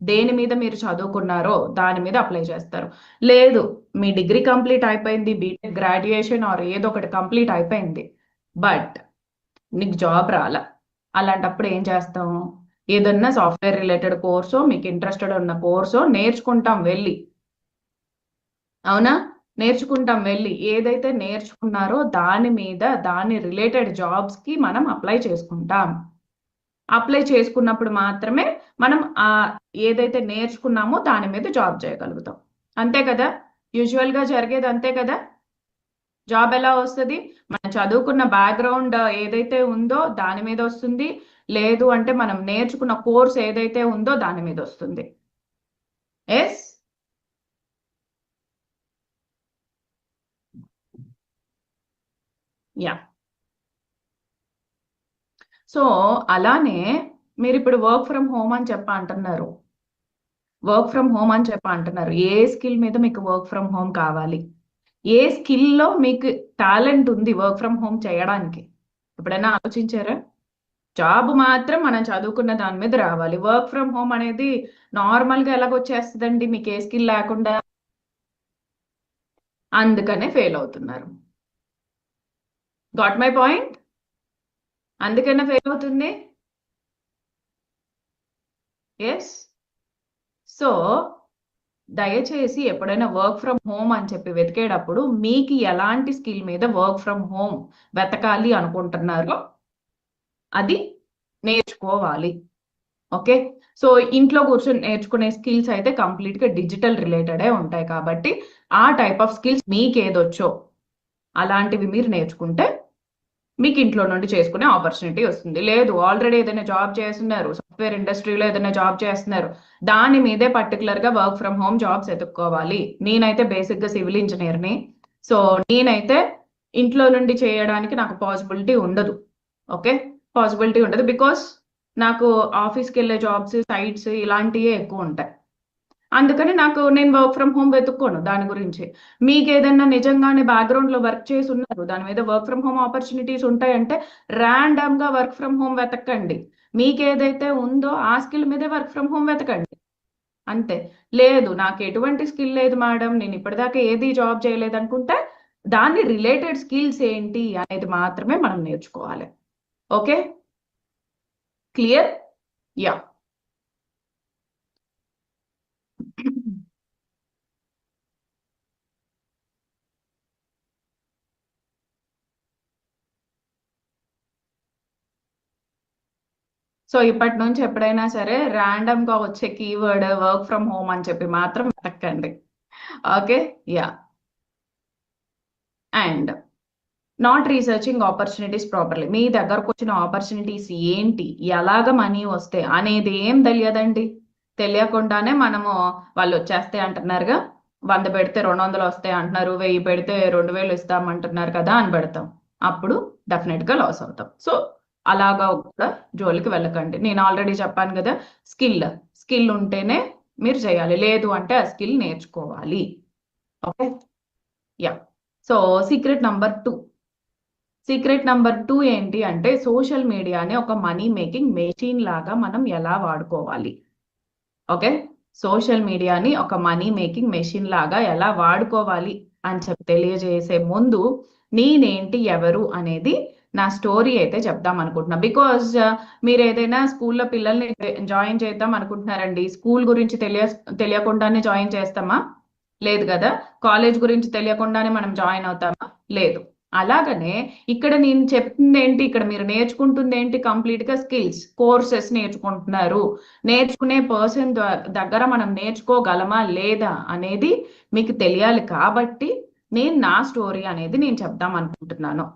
దేని మీద మీరు చదువుకున్నారో దాని మీద అప్లై చేస్తారు. లేదు మీ డిగ్రీ కంప్లీట్ అయిపోయింది, బీటెక్ గ్రాడ్యుయేషన్ ఆర్ ఏదో ఒకటి కంప్లీట్ అయిపోయింది, బట్ నీకు జాబ్ రాల, అలాంటప్పుడు ఏం చేస్తాము? ఏదన్నా సాఫ్ట్వేర్ రిలేటెడ్ కోర్సో, మీకు ఇంట్రెస్టెడ్ ఉన్న కోర్సో నేర్చుకుంటాం వెళ్ళి. అవునా, నేర్చుకుంటాం వెళ్ళి. ఏదైతే నేర్చుకున్నారో దాని మీద, దాని రిలేటెడ్ జాబ్స్ కి మనం అప్లై చేసుకుంటాం. అప్లై చేసుకున్నప్పుడు మాత్రమే మనం ఏదైతే నేర్చుకున్నామో దాని మీద జాబ్ చేయగలుగుతాం, అంతే కదా. యూజువల్ గా జరిగేది అంతే కదా. జాబ్ ఎలా వస్తుంది? మనం చదువుకున్న బ్యాక్గ్రౌండ్ ఏదైతే ఉందో దాని మీద వస్తుంది, లేదు అంటే మనం నేర్చుకున్న కోర్స్ ఏదైతే ఉందో దాని మీద వస్తుంది. Yes, yeah. సో అలానే మీరు ఇప్పుడు వర్క్ ఫ్రమ్ హోమ్ అని అంటున్నారు. వర్క్ ఫ్రమ్ హోమ్ అని అంటున్నారు. ఏ స్కిల్ మీద మీకు వర్క్ ఫ్రమ్ హోమ్ కావాలి? ఏ స్కిల్లో మీకు టాలెంట్ ఉంది వర్క్ ఫ్రమ్ హోమ్ చేయడానికి? ఎప్పుడైనా ఆలోచించారా? జాబ్ మాత్రం మనం చదువుకున్న దాని మీద రావాలి. వర్క్ ఫ్రమ్ హోమ్ అనేది నార్మల్గా ఎలాగొచ్చేస్తుందండి మీకు ఏ స్కిల్ లేకుండా? అందుకనే ఫెయిల్ అవుతున్నారు. Got my point? అందుకనే ఫెయిల్ అవుతుంది. ఎస్. సో దయచేసి ఎప్పుడైనా వర్క్ ఫ్రమ్ హోమ్ అని చెప్పి వెతికేటప్పుడు మీకు ఎలాంటి స్కిల్ మీద వర్క్ ఫ్రమ్ హోమ్ వెతకాలి అనుకుంటున్నారో అది నేర్చుకోవాలి. ఓకే. సో ఇంట్లో కూర్చొని నేర్చుకునే స్కిల్స్ అయితే కంప్లీట్ గా డిజిటల్ రిలేటెడే ఉంటాయి కాబట్టి ఆ టైప్ ఆఫ్ స్కిల్స్ మీకు ఏదొచ్చో అలాంటివి మీరు నేర్చుకుంటే మీకు ఇంట్లో నుండి చేసుకునే ఆపర్చునిటీ వస్తుంది. లేదు ఆల్రెడీ ఏదైనా జాబ్ చేస్తున్నారు, సాఫ్ట్వేర్ ఇండస్ట్రీలో ఏదైనా జాబ్ చేస్తున్నారు, దాని మీదే పర్టికులర్ గా వర్క్ ఫ్రమ్ హోమ్ జాబ్స్ ఎత్తుక్కోవాలి. నేనైతే బేసిక్ గా సివిల్ ఇంజనీర్ని. సో నేనైతే ఇంట్లో నుండి చేయడానికి నాకు పాసిబిలిటీ ఉండదు. ఓకే, పాసిబిలిటీ ఉండదు బికాస్ నాకు ఆఫీస్కి వెళ్ళే జాబ్స్, సైట్స్ ఇలాంటివే ఎక్కువ ఉంటాయి. అందుకని నేను వర్క్ ఫ్రమ్ హోమ్ వెతుక్కోను దాని గురించి. మీకు ఏదైనా నిజంగానే బ్యాక్గ్రౌండ్ లో వర్క్ చేసి ఉన్నారు, దాని మీద వర్క్ ఫ్రమ్ హోమ్ ఆపర్చునిటీస్ ఉంటాయంటే ర్యాండమ్ గా వర్క్ ఫ్రమ్ హోమ్ వెతకండి. మీకు ఏదైతే ఉందో ఆ స్కిల్ మీదే వర్క్ ఫ్రమ్ హోమ్ వెతకండి. అంతే. లేదు నాకు ఎటువంటి స్కిల్ లేదు మేడం, నేను ఇప్పటిదాకా ఏది జాబ్ చేయలేదు అనుకుంటే దాని రిలేటెడ్ స్కిల్స్ ఏంటి అనేది మాత్రమే మనం నేర్చుకోవాలి. Okay, clear? యా. సో ఇప్పటి నుంచి ఎప్పుడైనా సరే ర్యాండమ్ గా వచ్చే కీవర్డ్ వర్క్ ఫ్రమ్ హోమ్ అని చెప్పి మాత్రం వెతకండి. Okay, ya. And not researching opportunities properly. మీ దగ్గరకు వచ్చిన ఆపర్చునిటీస్ ఏంటి, ఎలాగ మనీ వస్తాయి అనేది ఏం తెలియదండి. తెలియకుండానే మనము వాళ్ళు వచ్చేస్తే అంటున్నారుగా, 100 పెడితే 200 వస్తాయి అంటున్నారు, 1000 పెడితే 2000 ఇస్తామంటున్నారు కదా అని పెడతాం. అప్పుడు డెఫినెట్ గా లాస్ అవుతాం. సో అలాగా కూడా జోలికి వెళ్ళకండి. నేను ఆల్రెడీ చెప్పాను కదా, స్కిల్ స్కిల్ ఉంటేనే మీరు చేయాలి, లేదు అంటే ఆ స్కిల్ నేర్చుకోవాలి. Okay, yeah. So secret number 2 ఏంటి అంటే సోషల్ మీడియాని ఒక మనీ మేకింగ్ మెషిన్ లాగా మనం ఎలా వాడుకోవాలి. ఓకే, సోషల్ మీడియాని ఒక మనీ మేకింగ్ మెషిన్ లాగా ఎలా వాడుకోవాలి అని చెప్పి తెలియజేసే ముందు నేనేంటి ఎవరు అనేది నా స్టోరీ అయితే చెప్దాం అనుకుంటున్నా. బికాజ్ మీరు ఏదైనా స్కూల్లో పిల్లల్ని జాయిన్ చేద్దాం అనుకుంటున్నారండి, స్కూల్ గురించి తెలియకుండానే జాయిన్ చేస్తామా? లేదు కదా. కాలేజ్ గురించి తెలియకుండానే మనం జాయిన్ అవుతామా? లేదు. అలాగనే ఇక్కడ నేను చెప్తుంది ఏంటి, ఇక్కడ మీరు నేర్చుకుంటుంది ఏంటి, కంప్లీట్ గా స్కిల్స్ కోర్సెస్ నేర్చుకుంటున్నారు. నేర్చుకునే పర్సన్ దగ్గర మనం నేర్చుకోగలమా లేదా అనేది మీకు తెలియాలి కాబట్టి నేను నా స్టోరీ అనేది నేను చెప్దాం అనుకుంటున్నాను.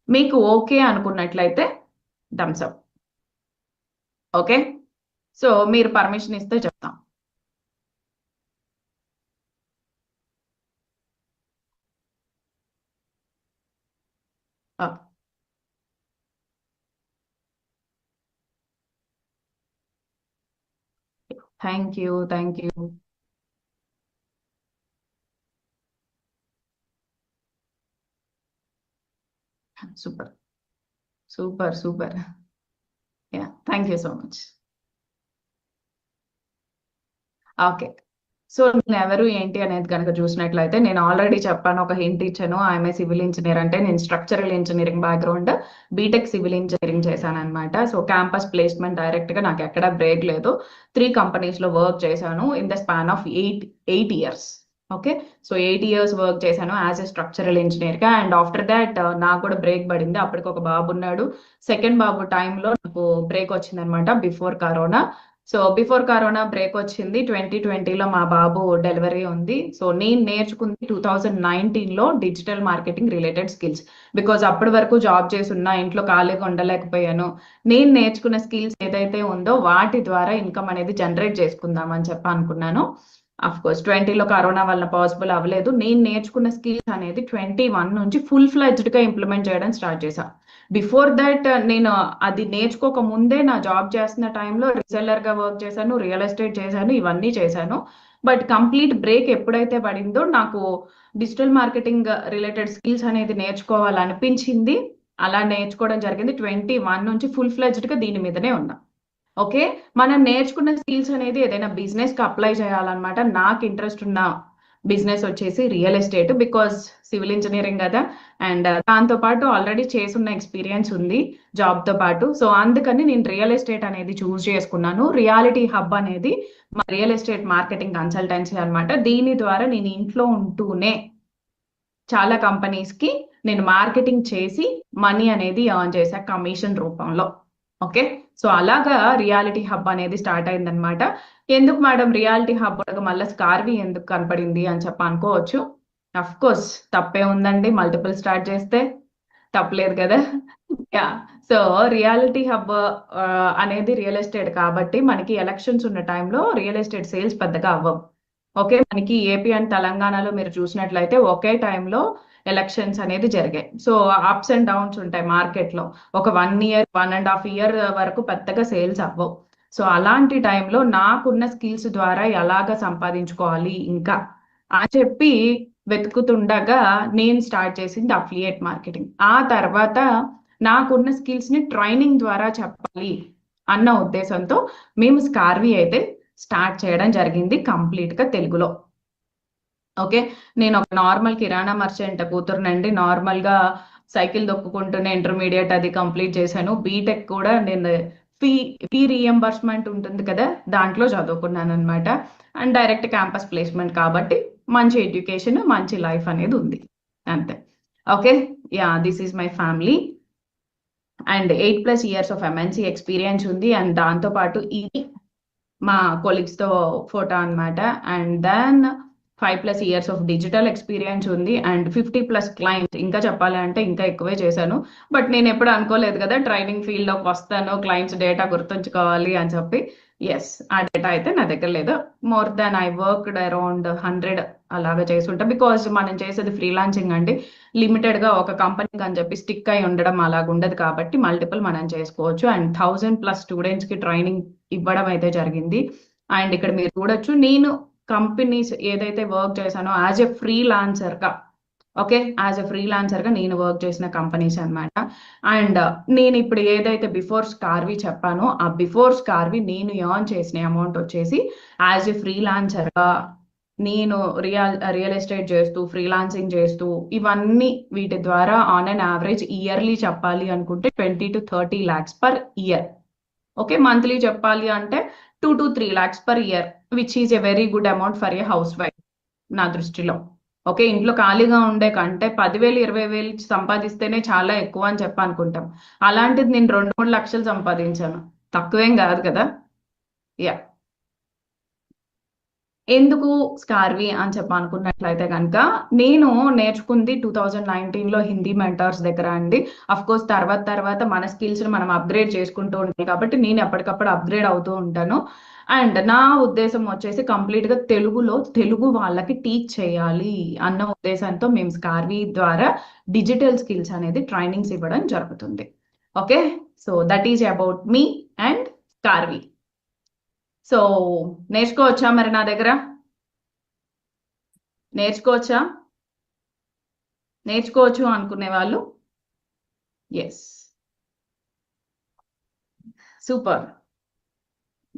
మీకు ఓకే అనుకున్నట్లయితే థమ్స్ అప్. ఓకే, సో మీరు పర్మిషన్ ఇస్తే చెప్తాం. Thank you, thank you. Super, super, super. Yeah, thank you so much. Okay, so నేను ఎవరు ఏంటి అనేది కనుక చూసినట్లయితే నేను ఆల్రెడీ చెప్పాను, ఒక హింట్ ఇచ్చాను. I'm civil engineer. అంటే నేను structural engineering background, BTech civil engineering చేశాను అనమాట. సో క్యాంపస్ ప్లేస్మెంట్ డైరెక్ట్ గా నాకు ఎక్కడ బ్రేక్ లేదు. 3 కంపెనీస్ లో వర్క్ చేశాను in the span of 8 years. Okay, so 8 years work చేశాను యాజ్ ఎ స్ట్రక్చరల్ ఇంజనీర్ గా. అండ్ ఆఫ్టర్ దాట్ నాకు కూడా బ్రేక్ పడింది. అప్పటికి ఒక బాబు ఉన్నాడు. సెకండ్ బాబు టైంలో నాకు బ్రేక్ వచ్చింది అనమాట, before corona. So before corona break వచ్చింది 2020లో మా బాబు డెలివరీ ఉంది. సో నేను నేర్చుకుంది 2019లో digital marketing related skills. Because అప్పటి వరకు జాబ్ చేసి ఉన్నా, ఇంట్లో ఖాళీగా ఉండలేకపోయాను. నేను నేర్చుకున్న స్కిల్స్ ఏదైతే ఉందో వాటి ద్వారా ఇన్కమ్ అనేది జనరేట్ చేసుకుందాం అని చెప్పి అనుకున్నాను. అఫ్ కోర్స్ 20లో కరోనా వల్ల పాసిబుల్ అవ్వలేదు. నేను నేర్చుకున్న స్కిల్స్ అనేది 21 నుంచి ఫుల్ ఫ్లెడ్జ్డ్ గా ఇంప్లిమెంట్ చేయడం స్టార్ట్ చేశా. బిఫోర్ దట్ నేను అది నేర్చుకోక ముందే నా జాబ్ చేస్తున్న టైంలో రీసెల్లర్ గా వర్క్ చేశాను, రియల్ ఎస్టేట్ చేశాను, ఇవన్నీ చేశాను. బట్ కంప్లీట్ బ్రేక్ ఎప్పుడైతే పడిందో నాకు డిజిటల్ మార్కెటింగ్ రిలేటెడ్ స్కిల్స్ అనేది నేర్చుకోవాలనిపించింది. అలా నేర్చుకోవడం జరిగింది. 21 నుంచి ఫుల్ ఫ్లెడ్జ్డ్ గా దీని మీదనే ఉన్నా. ఓకే, మనం నేర్చుకున్న స్కిల్స్ అనేది ఏదైనా బిజినెస్ కి అప్లై చేయాలన్నమాట. నాకు ఇంట్రెస్ట్ ఉన్న బిజినెస్ వచ్చేసి real estate, because civil engineering కదా, అండ్ దాంతో పాటు ఆల్రెడీ చేసున్న ఎక్స్పీరియన్స్ ఉంది జాబ్ తో పాటు. సో అందుకని నేను రియల్ ఎస్టేట్ అనేది చూస్ చేసుకున్నాను. రియాలిటీ హబ్ అనేది మా రియల్ ఎస్టేట్ మార్కెటింగ్ కన్సల్టెన్సీ అన్నమాట. దీని ద్వారా నేను ఇంట్లో ఉంటూనే చాలా కంపెనీస్ కి నేను మార్కెటింగ్ చేసి మనీ అనేది ఎర్న్ చేశా కమిషన్ రూపంలో. ఓకే, సో అలాగా రియాలిటీ హబ్ అనేది స్టార్ట్ అయిందనమాట. ఎందుకు మేడం రియాలిటీ హబ్ మళ్ళీ స్కార్వి ఎందుకు కనపడింది అని చెప్పి అనుకోవచ్చు. అఫ్ కోర్స్ తప్పే ఉందండి, మల్టిపుల్ స్టార్ట్ చేస్తే తప్పలేదు కదా. యా, సో రియాలిటీ హబ్ అనేది రియల్ ఎస్టేట్ కాబట్టి మనకి ఎలక్షన్స్ ఉన్న టైంలో రియల్ ఎస్టేట్ సేల్స్ పెద్దగా అవ్వవు. ఓకే, మనకి ఏపీ అండ్ తెలంగాణలో మీరు చూసినట్లయితే ఒకే టైంలో ఎలక్షన్స్ అనేది జరిగాయి. సో అప్స్ అండ్ డౌన్స్ ఉంటాయి మార్కెట్ లో. ఒక 1 ఇయర్ 1.5 ఇయర్ వరకు పెద్దగా సేల్స్ అవ్వవు. సో అలాంటి టైంలో నాకున్న స్కిల్స్ ద్వారా ఎలాగ సంపాదించుకోవాలి ఇంకా అని చెప్పి వెతుకుతుండగా నేను స్టార్ట్ చేసింది అఫిలియేట్ మార్కెటింగ్. ఆ తర్వాత నాకున్న స్కిల్స్ ని ట్రైనింగ్ ద్వారా చెప్పాలి అన్న ఉద్దేశంతో మేము స్కార్వి అయితే స్టార్ట్ చేయడం జరిగింది కంప్లీట్ గా తెలుగులో. ఓకే, నేను ఒక నార్మల్ కిరాణా మర్చెంట్ కూతురునండి. నార్మల్ గా సైకిల్ దొక్కుకుంటూనే ఇంటర్మీడియట్ అది కంప్లీట్ చేశాను. బీటెక్ కూడా నేను ఫీ ఫీ రీఎంబర్స్మెంట్ ఉంటుంది కదా, దాంట్లో చదువుకున్నాను అనమాట. అండ్ డైరెక్ట్ క్యాంపస్ ప్లేస్మెంట్ కాబట్టి మంచి ఎడ్యుకేషన్, మంచి లైఫ్ అనేది ఉంది అంతే. Okay, ya, this is my family and 8+ years of MNC experience ఉంది. అండ్ దాంతో పాటు ఇది మా కొలీగ్స్ తో ఫోటో అన్నమాట. And then 5+ years of digital experience ఉంది. అండ్ 50+ క్లయింట్స్, ఇంకా చెప్పాలంటే ఇంకా ఎక్కువే చేశాను. బట్ నేను ఎప్పుడు అనుకోలేదు కదా ట్రైనింగ్ ఫీల్డ్ లోకి వస్తాను, క్లయింట్స్ డేటా గుర్తుంచుకోవాలి అని చెప్పి. ఎస్, ఆ డేటా అయితే నా దగ్గర లేదు. More than I worked around 100 అలాగా చేసుంటా. బికాజ్ మనం చేసేది ఫ్రీలాన్సింగ్ అండి. లిమిటెడ్ గా ఒక కంపెనీకి అని చెప్పి స్టిక్ అయి ఉండడం అలాగ ఉండదు కాబట్టి మల్టిపుల్ మనం చేసుకోవచ్చు. అండ్ 1000+ స్టూడెంట్స్ కి ట్రైనింగ్ ఇవ్వడం అయితే జరిగింది. అండ్ ఇక్కడ మీరు చూడొచ్చు, నేను కంపెనీస్ ఏదైతే వర్క్ చేశానో యాజ్ ఎ ఫ్రీలాన్సర్ గా, ఓకే, యాజ్ ఎ ఫ్రీలాన్సర్ గా నేను వర్క్ చేసిన కంపెనీస్ అన్నమాట. అండ్ నేను ఇప్పుడు ఏదైతే బిఫోర్ స్కార్వి చెప్పానో ఆ బిఫోర్ స్కార్వి నేను ఎర్న్ చేసిన అమౌంట్ వచ్చేసి యాజ్ ఎ ఫ్రీలాన్సర్ గా నేను రియల్ ఎస్టేట్ చేస్తూ ఫ్రీలాన్సింగ్ చేస్తూ ఇవన్నీ వీటి ద్వారా ఆన్ అన్ యావరేజ్ ఇయర్లీ చెప్పాలి అనుకుంటే 20 to 30 lakhs per year. Okay, monthly చెప్పాలి అంటే 2 to 3 lakhs per year, which is a very good amount for a house wife నా దృష్టిలో. ఓకే, ఇంట్లో ఖాళీగా ఉండే కంటే 10,000 20,000 సంపాదిస్తేనే చాలా ఎక్కువ అని చెప్పి అనుకుంటాం. అలాంటిది నేను 2-3 లక్షలు సంపాదించాను, తక్కువేం కాదు కదా. యా, ఎందుకు స్కార్వి అని చెప్పి అనుకున్నట్లయితే కనుక నేను నేర్చుకుంది 2019లో హిందీ మెంటర్స్ దగ్గర అండి. అఫ్ కోర్స్ తర్వాత మన స్కిల్స్ మనం అప్గ్రేడ్ చేసుకుంటూ ఉంటాం కాబట్టి నేను ఎప్పటికప్పుడు అప్గ్రేడ్ అవుతూ ఉంటాను. అండ్ నా ఉద్దేశం వచ్చేసి కంప్లీట్ గా తెలుగు వాళ్ళకి టీచ్ చేయాలి అన్న ఉద్దేశంతో మేము స్కార్వి ద్వారా డిజిటల్ స్కిల్స్ అనేది ట్రైనింగ్స్ ఇవ్వడం జరుగుతుంది. Okay, so that is about me and స్కార్వి. సో నేర్చుకోవచ్చా మరి నా దగ్గర? నేర్చుకోవచ్చు అనుకునే వాళ్ళు yes, super.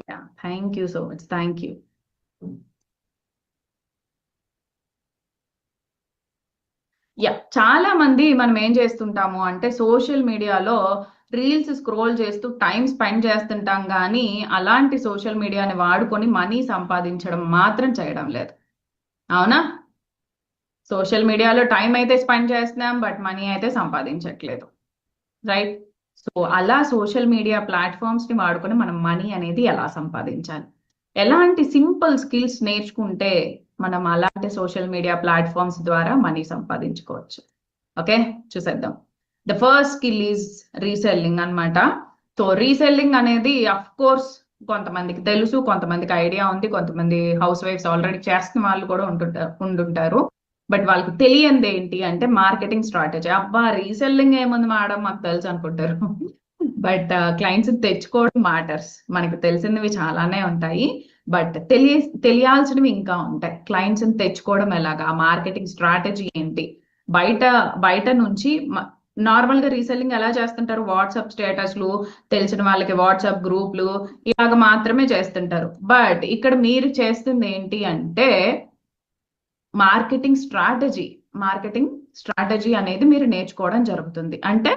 Yeah, thank you so much, thank you. Yeah, చాలా మంది మనం ఏం చేస్తుంటాము అంటే సోషల్ మీడియాలో రీల్స్ స్క్రోల్ చేస్తూ టైం స్పెండ్ చేస్తుంటాం, కానీ అలాంటి సోషల్ మీడియాని వాడుకొని మనీ సంపాదించడం మాత్రం చేయడం లేదు. అవునా? సోషల్ మీడియాలో టైం అయితే స్పెండ్ చేస్తున్నాం, బట్ మనీ అయితే సంపాదించట్లేదు, రైట్? సో అలా సోషల్ మీడియా ప్లాట్ఫామ్స్ ని వాడుకొని మనం మనీ అనేది ఎలా సంపాదించాలి, ఎలాంటి సింపుల్ స్కిల్స్ నేర్చుకుంటే మనం అలాంటి సోషల్ మీడియా ప్లాట్ఫామ్స్ ద్వారా మనీ సంపాదించుకోవచ్చు. ఓకే, చూసేద్దాం. The first skill is reselling అన్నమాట. సో రీసెల్లింగ్ అనేది అఫ్ కోర్స్ కొంతమందికి తెలుసు, కొంతమందికి ఐడియా ఉంది, కొంతమంది హౌస్ వైఫ్స్ ఆల్రెడీ చేస్తున్న వాళ్ళు కూడా ఉండుంటారు. బట్ వాళ్ళకి తెలియంది ఏంటి అంటే మార్కెటింగ్ స్ట్రాటజీ. అబ్బా రీసెల్లింగ్ ఏముంది మేడం మాకు తెలుసు అనుకుంటారు. బట్ క్లయింట్స్ తెచ్చుకోవడం మ్యాటర్స్. మనకు తెలిసినవి చాలానే ఉంటాయి, బట్ తెలియాల్సినవి ఇంకా ఉంటాయి. క్లయింట్స్ తెచ్చుకోవడం ఎలాగా, మార్కెటింగ్ స్ట్రాటజీ ఏంటి, బయట బయట నుంచి నార్మల్ గా రీసెల్లింగ్ ఎలా చేస్తుంటారు, వాట్సాప్ స్టేటస్లు, తెలిసిన వాళ్ళకి వాట్సాప్ గ్రూప్లు ఇలాగ మాత్రమే చేస్తుంటారు. బట్ ఇక్కడ మీరు చేస్తుంది ఏంటి అంటే మార్కెటింగ్ స్ట్రాటజీ అనేది మీరు నేర్చుకోవడం జరుగుతుంది. అంటే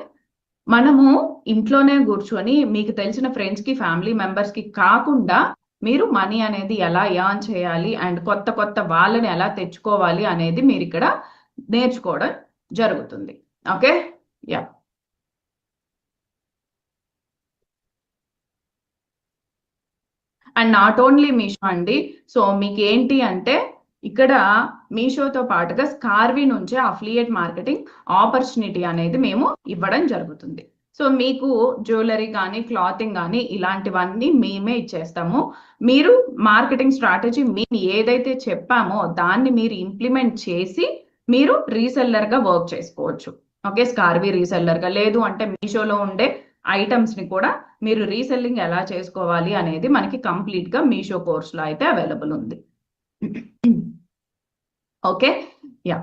మనము ఇంట్లోనే కూర్చొని మీకు తెలిసిన ఫ్రెండ్స్ కి, ఫ్యామిలీ మెంబర్స్ కి కాకుండా మీరు మనీ అనేది ఎలా ఎర్న్ చేయాలి అండ్ కొత్త కొత్త వాళ్ళని ఎలా తెచ్చుకోవాలి అనేది మీరు ఇక్కడ నేర్చుకోవడం జరుగుతుంది. Okay, ya. And not only Meesho అండి. సో మీకు ఏంటి అంటే ఇక్కడ మీషోతో పాటుగా స్కార్వీ నుంచే అఫిలియేట్ మార్కెటింగ్ ఆపర్చునిటీ అనేది మేము ఇవ్వడం జరుగుతుంది. సో మీకు జ్యువెలరీ కానీ, క్లాతింగ్ కానీ ఇలాంటివన్నీ మేమే ఇచ్చేస్తాము. మీరు మార్కెటింగ్ స్ట్రాటజీ మేము ఏదైతే చెప్పామో దాన్ని మీరు ఇంప్లిమెంట్ చేసి మీరు రీసెల్లర్ గా వర్క్ చేసుకోవచ్చు. ఓకే, స్కార్వీ రీసెల్లర్ గా, లేదు అంటే మీషోలో ఉండే ఐటమ్స్ ని కూడా మీరు రీసెల్లింగ్ ఎలా చేసుకోవాలి అనేది మనకి కంప్లీట్ గా మీషో కోర్స్ లో అయితే అవైలబుల్ ఉంది. Okay, ya.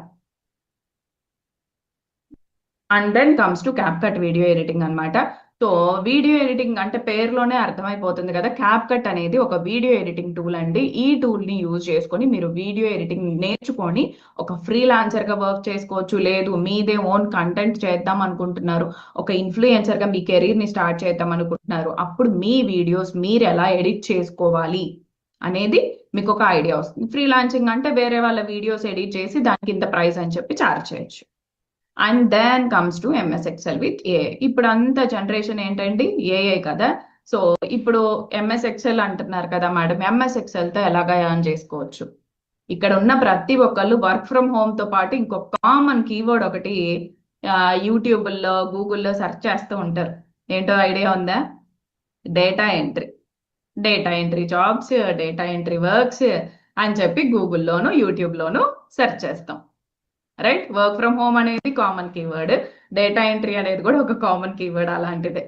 And then comes to CapCut video editing అన్నమాట. సో వీడియో ఎడిటింగ్ అంటే పేరులోనే అర్థమైపోతుంది కదా, క్యాప్కట్ అనేది ఒక వీడియో ఎడిటింగ్ టూల్ అండి. ఈ టూల్ ని యూజ్ చేసుకొని మీరు వీడియో ఎడిటింగ్ నేర్చుకొని ఒక ఫ్రీలాన్సర్ గా వర్క్ చేసుకోవచ్చు, లేదు మీదే ఓన్ కంటెంట్ చేద్దాం అనుకుంటున్నారు, ఒక ఇన్ఫ్లుయెన్సర్ గా మీ కెరీర్ ని స్టార్ట్ చేద్దాం అనుకుంటున్నారు, అప్పుడు మీ వీడియోస్ మీరు ఎలా ఎడిట్ చేసుకోవాలి అనేది మీకు ఒక ఐడియా వస్తుంది. ఫ్రీలాన్సింగ్ అంటే వేరే వాళ్ళ వీడియోస్ ఎడిట్ చేసి దానికి ఇంత ప్రైస్ అని చెప్పి చార్జ్ చేయొచ్చు. And then comes to MS Excel with AI. ఇప్పుడు అంత జనరేషన్ ఏంటండి, ఏఐ కదా. సో ఇప్పుడు ఎంఎస్ ఎక్సెల్ అంటున్నారు కదా మేడం, ఎంఎస్ ఎక్సెల్ తో ఎలాగా ఎర్న్ చేసుకోవచ్చు. ఇక్కడ ఉన్న ప్రతి ఒక్కళ్ళు వర్క్ ఫ్రమ్ హోమ్ తో పాటు ఇంకొక కామన్ కీవర్డ్ ఒకటి యూట్యూబ్లో, గూగుల్లో సెర్చ్ చేస్తూ ఉంటారు. ఏంటో ఐడియా ఉందా? Data entry jobs, data entry works అని చెప్పి గూగుల్లోను, యూట్యూబ్లోను సెర్చ్ చేస్తాం. రైట్, వర్క్ ఫ్రమ్ హోమ్ అనేది కామన్ కీవర్డ్, డేటా ఎంట్రీ అనేది కూడా ఒక కామన్ కీవర్డ్ అలాంటిదే.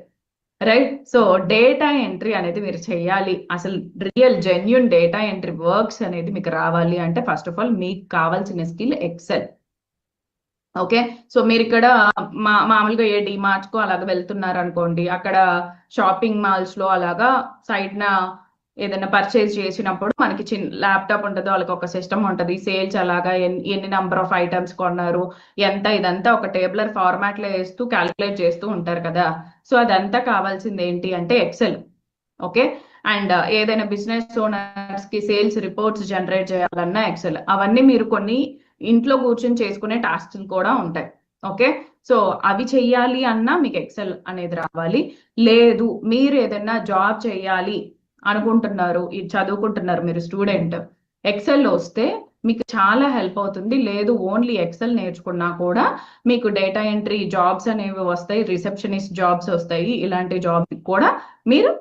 రైట్, సో డేటా ఎంట్రీ అనేది మీరు చేయాలి, అసలు real genuine data entry works అనేది మీకు రావాలి అంటే ఫస్ట్ ఆఫ్ ఆల్ మీకు కావాల్సిన స్కిల్ ఎక్సెల్. ఓకే, సో మీరు ఇక్కడ మామూలుగా ఏ డిమార్ట్స్ కో అలాగా వెళ్తున్నారు అనుకోండి, అక్కడ షాపింగ్ మాల్స్ లో అలాగా సైడ్ నా ఏదైనా పర్చేజ్ చేసినప్పుడు మనకి చిన్న ల్యాప్టాప్ ఉంటుంది, వాళ్ళకి ఒక సిస్టమ్ ఉంటుంది, సేల్స్ అలాగా ఎన్ని నెంబర్ ఆఫ్ ఐటమ్స్ కొన్నారు ఎంత, ఇదంతా ఒక టేబులర్ ఫార్మాట్ లో వేస్తూ క్యాలిక్యులేట్ చేస్తూ ఉంటారు కదా. సో అదంతా కావాల్సింది ఏంటి అంటే ఎక్సెల్. ఓకే, అండ్ ఏదైనా బిజినెస్ ఓనర్స్ కి సేల్స్ రిపోర్ట్స్ జనరేట్ చేయాలన్నా ఎక్సెల్. అవన్నీ మీరు కొన్ని ఇంట్లో కూర్చొని చేసుకునే టాస్క్లు కూడా ఉంటాయి. ఓకే, సో అవి చెయ్యాలి అన్నా మీకు ఎక్సెల్ అనేది రావాలి. లేదు మీరు ఏదైనా జాబ్ చేయాలి అనుకుంటున్నారు, ఇది చదువుకుంటున్నారు, మీరు స్టూడెంట్, ఎక్సెల్ వస్తే మీకు చాలా హెల్ప్ అవుతుంది. లేదు ఓన్లీ ఎక్సెల్ నేర్చుకున్నా కూడా మీకు డేటా ఎంట్రీ జాబ్స్ అనేవి వస్తాయి, రిసెప్షనిస్ట్ జాబ్స్ వస్తాయి, ఇలాంటి జాబ్ కూడా మీరు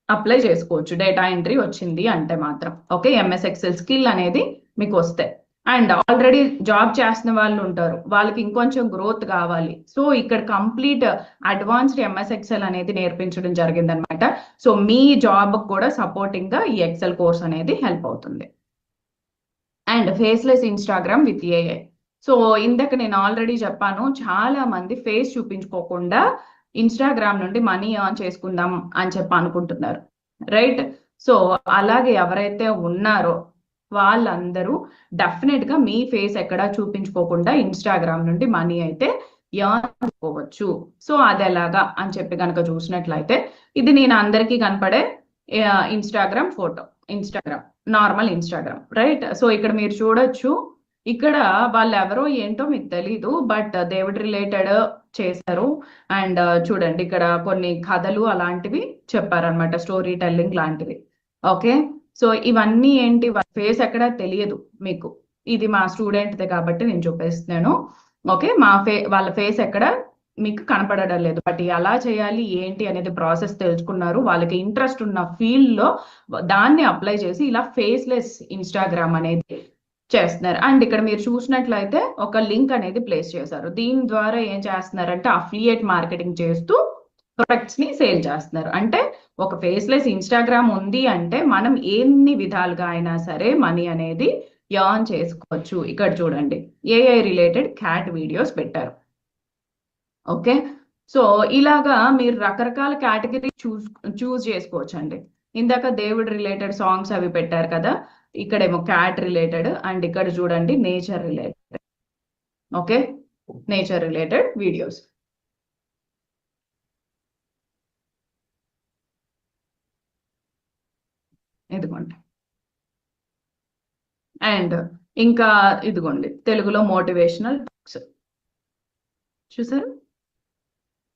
అప్లై చేసుకోవచ్చు డేటా ఎంట్రీ వచ్చింది అంటే మాత్రం. ఓకే, ఎంఎస్ ఎక్సెల్ స్కిల్ అనేది మీకు వస్తే. అండ్ ఆల్రెడీ జాబ్ చేస్తున్న వాళ్ళు ఉంటారు, వాళ్ళకి ఇంకొంచెం గ్రోత్ కావాలి, సో ఇక్కడ కంప్లీట్ అడ్వాన్స్డ్ ఎంఎస్ ఎక్సెల్ అనేది నేర్పించడం జరిగింది అనమాట. సో మీ జాబ్ కూడా సపోర్టింగ్ గా ఈ ఎక్సెల్ కోర్స్ అనేది హెల్ప్ అవుతుంది. And faceless Instagram with AI. So ఇందాక నేను ఆల్రెడీ చెప్పాను, చాలా మంది ఫేస్ చూపించుకోకుండా ఇన్స్టాగ్రామ్ నుండి మనీ ఎర్న్ చేసుకుందాం అని చెప్పి అనుకుంటున్నారు. రైట్, సో అలాగే ఎవరైతే ఉన్నారో వాళ్ళందరూ డెఫినెట్ గా మీ ఫేస్ ఎక్కడా చూపించుకోకుండా ఇన్స్టాగ్రామ్ నుండి మనీ అయితే ఎర్న్ చేసుకోవచ్చు. సో అది ఎలాగా అని చెప్పి కనుక చూసినట్లయితే, ఇది నేను అందరికీ కనపడే Instagram photo, normal Instagram. Right, so ఇక్కడ మీరు చూడొచ్చు, ఇక్కడ వాళ్ళు ఎవరో ఏంటో మీకు తెలీదు, బట్ దేవుడి రిలేటెడ్ చేశారు. అండ్ చూడండి ఇక్కడ కొన్ని కథలు అలాంటివి చెప్పారనమాట, స్టోరీ టెల్లింగ్ లాంటివి. ఓకే, సో ఇవన్నీ ఏంటి, ఫేస్ ఎక్కడ తెలియదు మీకు, ఇది మా స్టూడెంట్దే కాబట్టి నేను చూపిస్తున్నాను. ఓకే, వాళ్ళ ఫేస్ ఎక్కడ మీకు కనపడడం లేదు, బట్ ఎలా చేయాలి ఏంటి అనేది ప్రాసెస్ తెలుసుకున్నారు. వాళ్ళకి ఇంట్రెస్ట్ ఉన్న ఫీల్డ్ లో దాన్ని అప్లై చేసి ఇలా ఫేస్లెస్ ఇన్స్టాగ్రామ్ అనేది చేస్తున్నారు. అండ్ ఇక్కడ మీరు చూసినట్లయితే ఒక లింక్ అనేది ప్లేస్ చేశారు. దీని ద్వారా ఏం చేస్తున్నారంటే అఫిలియేట్ మార్కెటింగ్ చేస్తూ ప్రొడక్ట్స్ ని సేల్ చేస్తున్నారు. అంటే ఒక ఫేస్లెస్ ఇన్స్టాగ్రామ్ ఉంది అంటే మనం ఎన్ని విధాలుగా అయినా సరే మనీ అనేది ఎర్న్ చేసుకోవచ్చు. ఇక్కడ చూడండి ఏఐ రిలేటెడ్ క్యాట్ వీడియోస్ పెట్టారు. ఓకే, సో ఇలాగా మీరు రకరకాల కేటగిరీ చూస్ చేసుకోవచ్చు అండి. ఇందాక దేవుడి రిలేటెడ్ సాంగ్స్ అవి పెట్టారు కదా, ఇక్కడేమో క్యాట్ రిలేటెడ్, అండ్ ఇక్కడ చూడండి nature related. Okay, nature related videos. ఇదిగోండి, అండ్ ఇంకా ఇదిగోండి తెలుగులో మోటివేషనల్ టాక్స్. చూసారు,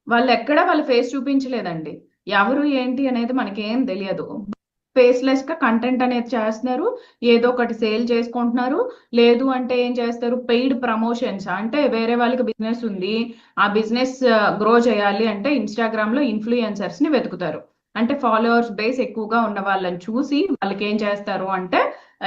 వాళ్ళు ఎక్కడ వాళ్ళ ఫేస్ చూపించలేదండి, ఎవరు ఏంటి అనేది మనకేం తెలియదు. ఫేస్లెస్ గా కంటెంట్ అనేది చేస్తున్నారు, ఏదో ఒకటి సేల్ చేసుకుంటున్నారు. లేదు అంటే ఏం చేస్తారు, పెయిడ్ ప్రమోషన్స్, అంటే వేరే వాళ్ళకి బిజినెస్ ఉంది, ఆ బిజినెస్ గ్రో చేయాలి అంటే ఇన్స్టాగ్రామ్ లో ఇన్ఫ్లుయెన్సర్స్ ని వెతుకుతారు. అంటే ఫాలోవర్స్ బేస్ ఎక్కువగా ఉన్న వాళ్ళని చూసి వాళ్ళకి ఏం చేస్తారు అంటే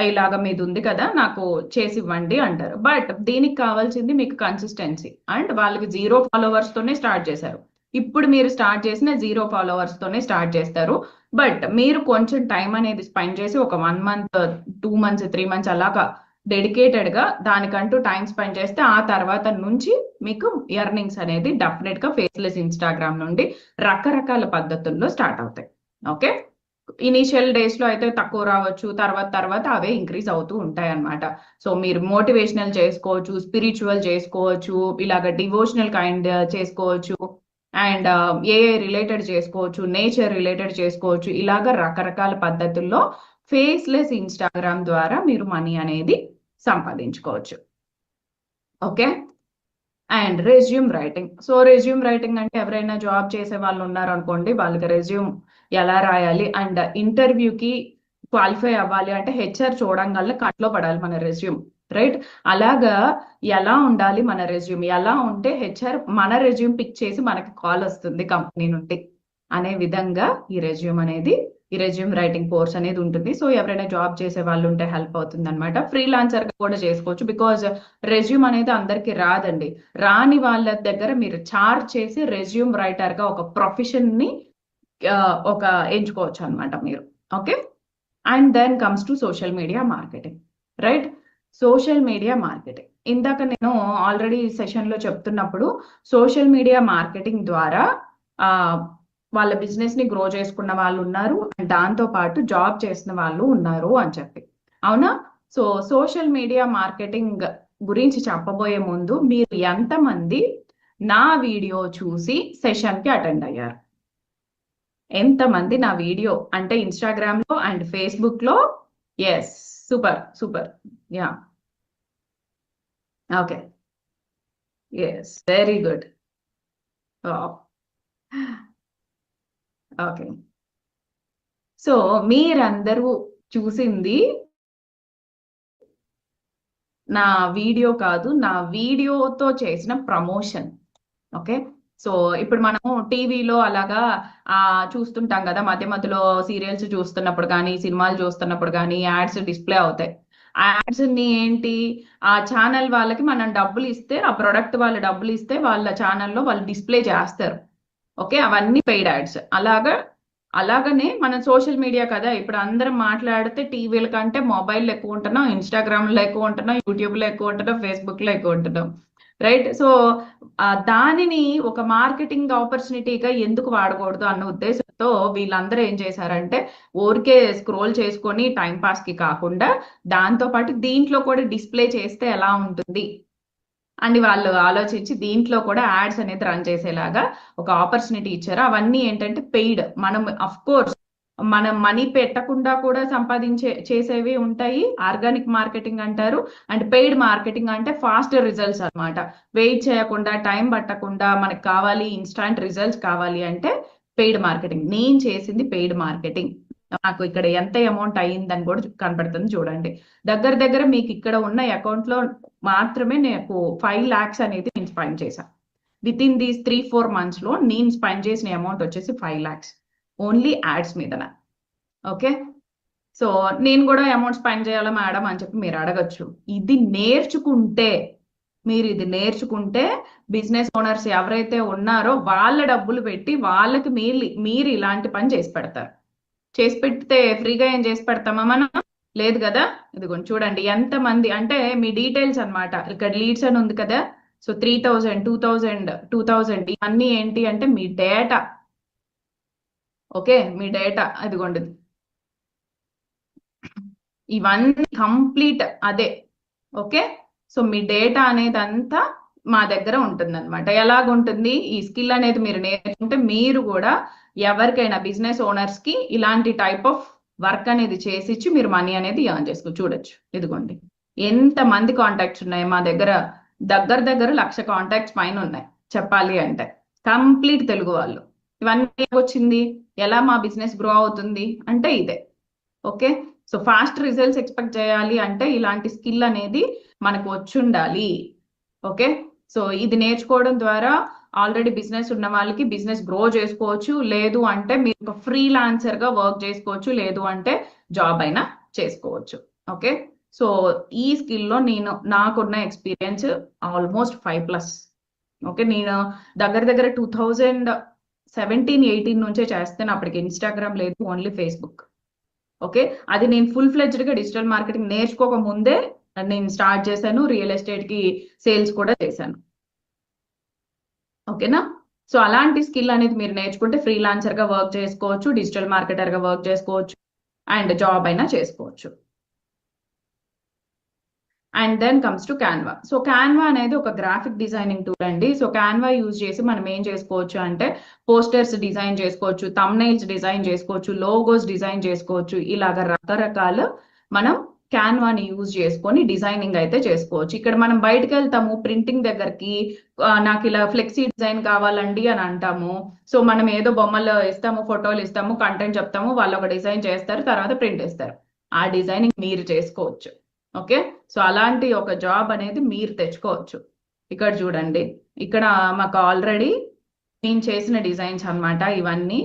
ఇలాగ మీది ఉంది కదా నాకు చేసి ఇవ్వండి అంటారు. బట్ దీనికి కావాల్సింది మీకు కన్సిస్టెన్సీ, అండ్ వాళ్ళకి 0 ఫాలోవర్స్ తోనే స్టార్ట్ చేశారు. ఇప్పుడు మీరు స్టార్ట్ చేసిన 0 ఫాలోవర్స్ తోనే స్టార్ట్ చేస్తారు. బట్ మీరు కొంచెం టైం అనేది స్పెండ్ చేసి ఒక 1 మంత్ 2 మంత్స్ 3 మంత్స్ అలాగా డెడికేటెడ్ గా దానికంటూ టైం స్పెండ్ చేస్తే ఆ తర్వాత నుంచి మీకు ఎర్నింగ్స్ అనేది డెఫినెట్ గా ఫేస్లెస్ ఇన్స్టాగ్రామ్ నుండి రకరకాల పద్ధతుల్లో స్టార్ట్ అవుతాయి. ఓకే, ఇనిషియల్ డేస్ లో అయితే తక్కువ రావచ్చు, తర్వాత తర్వాత అవే ఇంక్రీజ్ అవుతూ ఉంటాయి అన్నమాట. సో మీరు మోటివేషనల్ చేసుకోవచ్చు, స్పిరిచువల్ చేసుకోవచ్చు, ఇలాగ డివోషనల్ కైండ్ చేసుకోవచ్చు, అండ్ ఏఐ రిలేటెడ్ చేసుకోవచ్చు, నేచర్ రిలేటెడ్ చేసుకోవచ్చు. ఇలాగ రకరకాల పద్ధతుల్లో ఫేస్లెస్ ఇన్స్టాగ్రామ్ ద్వారా మీరు మనీ అనేది సంపాదించుకోవచ్చు. Okay, and resume writing. So resume writing అంటే ఎవరైనా జాబ్ చేసే వాళ్ళు ఉన్నారు అనుకోండి, వాళ్ళకి రెజ్యూమ్ ఎలా రాయాలి, అండ్ ఇంటర్వ్యూకి క్వాలిఫై అవ్వాలి అంటే హెచ్ఆర్ చూడంగానే కట్లో పడాలి మన రెజ్యూమ్, రైట్? అలాగా ఎలా ఉండాలి మన రెజ్యూమ్, ఎలా ఉంటే హెచ్ఆర్ మన రెజ్యూమ్ పిక్ చేసి మనకి కాల్ వస్తుంది కంపెనీ నుండి అనే విధంగా ఈ రెజ్యూమ్ రైటింగ్ కోర్స్ అనేది ఉంటుంది. సో ఎవరైనా జాబ్ చేసే వాళ్ళు ఉంటే హెల్ప్ అవుతుంది అనమాట. ఫ్రీలాన్సర్ కూడా చేసుకోవచ్చు, బికాజ్ రెజ్యూమ్ అనేది అందరికి రాదండి. రాని వాళ్ళ దగ్గర మీరు చార్జ్ చేసి రెజ్యూమ్ రైటర్ గా ఒక ప్రొఫెషన్ ని ఒక ఎంచుకోవచ్చు అనమాట మీరు. Okay, and then comes to social media marketing, right? Social media marketing ఇందాక నేను ఆల్రెడీ సెషన్ లో చెప్తున్నప్పుడు సోషల్ మీడియా మార్కెటింగ్ ద్వారా వాళ్ళ బిజినెస్ ని గ్రో చేసుకున్న వాళ్ళు ఉన్నారు, అండ్ దాంతో పాటు జాబ్ చేసిన వాళ్ళు ఉన్నారు అని చెప్పి, అవునా? సో సోషల్ మీడియా మార్కెటింగ్ గురించి చెప్పబోయే ముందు మీరు ఎంతమంది నా వీడియో చూసి సెషన్ కి అటెండ్ అయ్యారు? ఎంతమంది నా వీడియో అంటే ఇన్స్టాగ్రామ్ లో అండ్ ఫేస్బుక్ లో? Yes, super super, ya, okay, yes, very good, okay. So మీరందరూ చూసింది నా వీడియో కాదు, నా వీడియోతో చేసిన ప్రమోషన్. ఓకే, సో ఇప్పుడు మనము టీవీలో అలాగా చూస్తుంటాం కదా, మధ్య మధ్యలో సీరియల్స్ చూస్తున్నప్పుడు కానీ సినిమాలు చూస్తున్నప్పుడు కానీ యాడ్స్ డిస్ప్లే అవుతాయి. ఆ యాడ్స్ ని ఏంటి, ఆ ఛానల్ వాళ్ళకి మనం డబ్బులు ఇస్తే, ఆ ప్రొడక్ట్ వాళ్ళు డబ్బులు ఇస్తే వాళ్ళ ఛానల్లో వాళ్ళు డిస్ప్లే చేస్తారు. ఓకే, అవన్నీ పెయిడ్ యాడ్స్. అలాగనే మన సోషల్ మీడియా కదా, ఇప్పుడు అందరం మాట్లాడితే టీవీల కంటే మొబైల్ ఎక్కువ ఉంటున్నాం, ఇన్స్టాగ్రామ్ లో ఎక్కువ ఉంటున్నాం, యూట్యూబ్ లో ఎక్కువ ఉంటున్నాం, ఫేస్బుక్ లో ఎక్కువ ఉంటున్నాం, రైట్? సో దానిని ఒక మార్కెటింగ్ ఆపర్చునిటీగా ఎందుకు వాడకూడదు అన్న ఉద్దేశంతో వీళ్ళందరూ ఏం చేశారంటే ఊరికే స్క్రోల్ చేసుకొని టైం పాస్ కి కాకుండా దాంతో పాటు దీంట్లో కూడా డిస్ప్లే చేస్తే ఎలా ఉంటుంది అని వాళ్ళు ఆలోచించి దీంట్లో కూడా యాడ్స్ అనేది రన్ చేసేలాగా ఒక ఆపర్చునిటీ ఇచ్చారు. అవన్నీ ఏంటంటే పెయిడ్. మనం అఫ్ కోర్స్ మనం మనీ పెట్టకుండా కూడా చేసేవి ఉంటాయి, ఆర్గానిక్ మార్కెటింగ్ అంటారు. అండ్ పెయిడ్ మార్కెటింగ్ అంటే ఫాస్ట్ రిజల్ట్స్ అన్నమాట. వెయిట్ చేయకుండా, టైం పట్టకుండా, మనకు కావాలి ఇన్స్టాంట్ రిజల్ట్స్ కావాలి అంటే పెయిడ్ మార్కెటింగ్. నేను చేసింది పెయిడ్ మార్కెటింగ్. నాకు ఇక్కడ ఎంత అమౌంట్ అయ్యిందని కూడా కనపడుతుంది చూడండి. దగ్గర దగ్గర మీకు ఇక్కడ ఉన్న అకౌంట్ లో మాత్రమే నాకు 5 lakhs అనేది నేను స్పెండ్ చేశాను. విత్ ఇన్ దీస్ 3-4 months లో నేను స్పెండ్ చేసిన అమౌంట్ వచ్చేసి 5 lakhs ఓన్లీ యాడ్స్ మీదన. ఓకే, సో నేను కూడా అమౌంట్ స్పెండ్ చేయాలా మేడం అని చెప్పి మీరు అడగచ్చు. ఇది నేర్చుకుంటే బిజినెస్ ఓనర్స్ ఎవరైతే ఉన్నారో వాళ్ళ డబ్బులు పెట్టి వాళ్ళకి మీరు ఇలాంటి పని చేసి పెడతారు. చేసి పెడితే ఫ్రీగా ఏం చేసి పెడతామా మనం? లేదు కదా. ఇదిగోండి చూడండి ఎంతమంది అంటే మీ డీటెయిల్స్ అన్నమాట. ఇక్కడ లీడ్స్ అని ఉంది కదా, సో 3000, 2000 ఇవన్నీ ఏంటి అంటే మీ డేటా. ఓకే, మీ డేటా అదిగోండి, ఇవన్నీ కంప్లీట్ అదే. ఓకే, సో మీ డేటా అనేది అంతా మా దగ్గర ఉంటుంది అనమాట. ఎలాగుంటుంది ఈ స్కిల్ అనేది మీరు నేర్చుకుంటే మీరు కూడా ఎవరికైనా బిజినెస్ ఓనర్స్ కి ఇలాంటి టైప్ ఆఫ్ వర్క్ అనేది చేసిచ్చి మీరు మనీ అనేది ఎర్న్ చేసుకోవచ్చు. చూడొచ్చు ఇదిగోండి ఎంత మంది కాంటాక్ట్స్ ఉన్నాయి మా దగ్గర. దగ్గర 1,00,000 కాంటాక్ట్స్ పైన ఉన్నాయి చెప్పాలి అంటే, కంప్లీట్ తెలుగు వాళ్ళు. ఇవన్నీ వచ్చింది ఎలా మా బిజినెస్ గ్రో అవుతుంది అంటే ఇదే. Okay, so fast results expect చేయాలి అంటే ఇలాంటి స్కిల్ అనేది మనకు వచ్చి ఉండాలి. ఓకే, సో ఇది నేర్చుకోవడం ద్వారా ఆల్రెడీ బిజినెస్ ఉన్న వాళ్ళకి బిజినెస్ గ్రో చేసుకోవచ్చు. లేదు అంటే మీరు ఫ్రీలాన్సర్ గా వర్క్ చేసుకోవచ్చు, లేదు అంటే జాబ్ అయినా చేసుకోవచ్చు. ఓకే, సో ఈ స్కిల్లో నాకున్న ఎక్స్పీరియన్స్ ఆల్మోస్ట్ 5+. ఓకే, నేను దగ్గర దగ్గర 2017-18 నుంచే చేస్తాను. అప్పటికి ఇన్స్టాగ్రామ్ లేదు, ఓన్లీ ఫేస్బుక్. ఓకే, అది నేను ఫుల్ ఫ్లెడ్జ్డ్ గా డిజిటల్ మార్కెటింగ్ నేర్చుకోక ముందే నేను స్టార్ట్ చేశాను. రియల్ ఎస్టేట్ కి సేల్స్ కూడా చేశాను. ఓకేనా, సో అలాంటి స్కిల్ అనేది మీరు నేర్చుకుంటే ఫ్రీలాన్సర్ గా వర్క్ చేసుకోవచ్చు, డిజిటల్ మార్కెటర్ గా వర్క్ చేసుకోవచ్చు, అండ్ జాబ్ అయినా చేసుకోవచ్చు. And then comes to Canva. So Canva అనేది ఒక గ్రాఫిక్ డిజైనింగ్ టూల్ అండి. సో క్యాన్వా యూజ్ చేసి మనం ఏం చేసుకోవచ్చు అంటే పోస్టర్స్ డిజైన్ చేసుకోవచ్చు, థంబ్నెయిల్స్ డిజైన్ చేసుకోవచ్చు, లోగోస్ డిజైన్ చేసుకోవచ్చు. ఇలాగ రకరకాల మనం క్యాన్వాని యూజ్ చేసుకొని డిజైనింగ్ అయితే చేసుకోవచ్చు. ఇక్కడ మనం బయటకు వెళ్తాము ప్రింటింగ్ దగ్గరికి, నాకు ఇలా ఫ్లెక్సీ డిజైన్ కావాలండి అని అంటాము. సో మనం ఏదో బొమ్మలు ఇస్తాము, ఫోటోలు ఇస్తాము, కంటెంట్ చెప్తాము, వాళ్ళు ఒక డిజైన్ చేస్తారు, తర్వాత ప్రింట్ ఇస్తారు. ఆ డిజైనింగ్ మీరు చేసుకోవచ్చు. ఓకే, సో అలాంటి ఒక జాబ్ అనేది మీరు తెచ్చుకోవచ్చు. ఇక్కడ చూడండి, ఇక్కడ మాకు ఆల్రెడీ నేను చేసిన డిజైన్స్ అన్నమాట ఇవన్నీ.